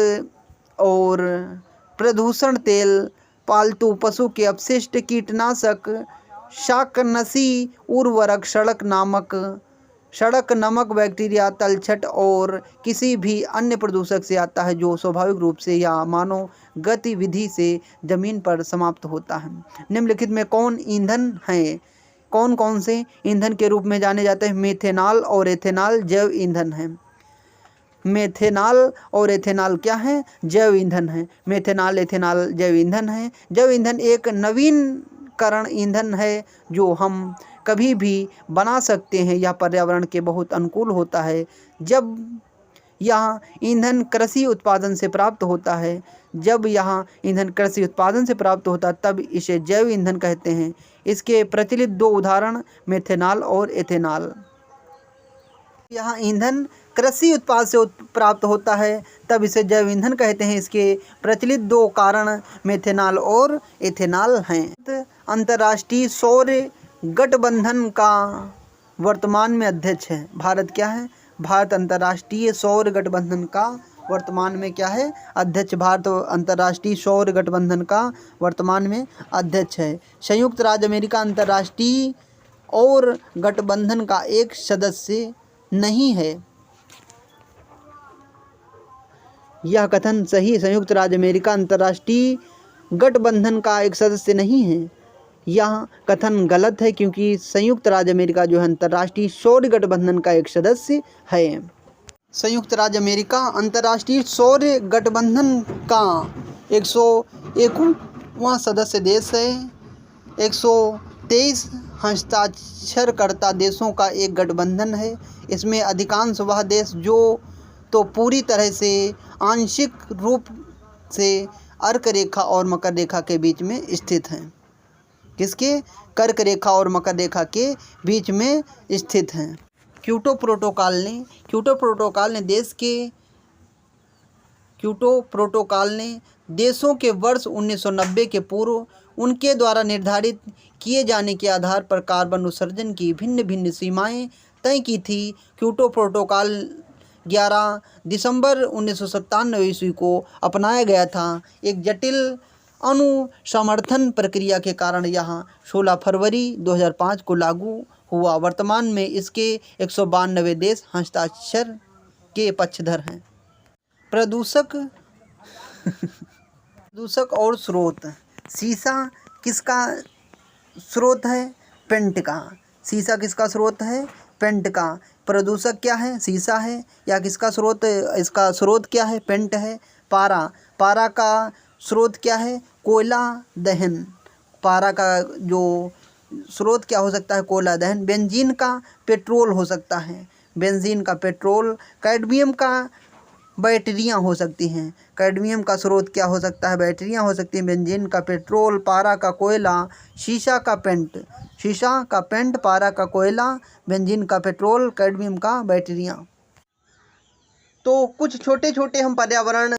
[SPEAKER 1] और प्रदूषण, तेल, पालतू पशु के अपशिष्ट, कीटनाशक, शाकनाशी उर्वरक, सड़क, नमक, बैक्टीरिया, तलछट और किसी भी अन्य प्रदूषक से आता है जो स्वाभाविक रूप से या मानव गतिविधि से जमीन पर समाप्त होता है। निम्नलिखित में कौन ईंधन हैं, कौन कौन से ईंधन के रूप में जाने जाते हैं। मेथेनॉल और एथेनॉल जैव ईंधन हैं। मेथेनॉल और एथेनॉल क्या है, जैव ईंधन है। मेथेनॉल, एथेनॉल जैव ईंधन है। जैव ईंधन एक नवीनकरण ईंधन है जो हम कभी भी बना सकते हैं। यह पर्यावरण के बहुत अनुकूल होता है। जब यहाँ ईंधन कृषि उत्पादन से प्राप्त होता है। जब यहाँ ईंधन कृषि उत्पादन से प्राप्त होता है तब इसे जैव ईंधन कहते हैं। इसके प्रचलित दो उदाहरण मेथेनॉल और एथेनॉल। यहाँ ईंधन कृषि उत्पाद से प्राप्त होता है तब इसे जैव ईंधन कहते हैं। इसके प्रचलित दो कारण मेथेनॉल और एथेनॉल हैं। अंतर्राष्ट्रीय सौर गठबंधन का वर्तमान में अध्यक्ष है भारत। क्या है? भारत अंतर्राष्ट्रीय सौर गठबंधन का वर्तमान में क्या है? अध्यक्ष। भारत अंतर्राष्ट्रीय सौर गठबंधन का वर्तमान में अध्यक्ष है। संयुक्त राज्य अमेरिका अंतर्राष्ट्रीय और गठबंधन का एक सदस्य नहीं है। यह कथन सही। संयुक्त राज्य अमेरिका अंतर्राष्ट्रीय गठबंधन का एक सदस्य नहीं है। यह कथन गलत है क्योंकि संयुक्त राज्य अमेरिका जो है अंतर्राष्ट्रीय सौर गठबंधन का एक सदस्य है। संयुक्त राज्य अमेरिका अंतर्राष्ट्रीय सौर गठबंधन का 101वां सदस्य देश है। 123 हस्ताक्षरकर्ता देशों का एक गठबंधन है। इसमें अधिकांश वह देश जो तो पूरी तरह से आंशिक रूप से अर्क रेखा और मकर रेखा के बीच में स्थित हैं। किसके? कर्क रेखा और मकर रेखा के बीच में स्थित हैं। क्योटो प्रोटोकॉल ने देशों के वर्ष 1990 के पूर्व उनके द्वारा निर्धारित किए जाने के आधार पर कार्बन उत्सर्जन की भिन्न भिन्न सीमाएं तय की थी। क्योटो प्रोटोकॉल 11 दिसंबर 1997 ईस्वी को अपनाया गया था। एक जटिल अनुसमर्थन प्रक्रिया के कारण यहाँ 16 फरवरी 2005 को लागू हुआ। वर्तमान में इसके 192 देश हस्ताक्षर के पक्षधर हैं। प्रदूषक और स्रोत। सीसा किसका स्रोत है? पेंट का। सीसा किसका स्रोत है? पेंट का। प्रदूषक क्या है? सीसा है। या किसका स्रोत? इसका स्रोत क्या है? पेंट है। पारा का स्रोत क्या है? कोयला दहन। पारा का जो स्रोत क्या हो सकता है? कोयला दहन। बेंजीन का पेट्रोल हो सकता है। बेंजीन का पेट्रोल। कैडमियम का बैटरियां हो सकती हैं। कैडमियम का स्रोत क्या हो सकता है? बैटरियां हो सकती हैं। बेंजीन का पेट्रोल, पारा का कोयला, शीशा का पेंट, पारा का कोयला, बेंजीन का पेट्रोल, कैडमियम का बैटरियां। तो कुछ छोटे छोटे हम पर्यावरण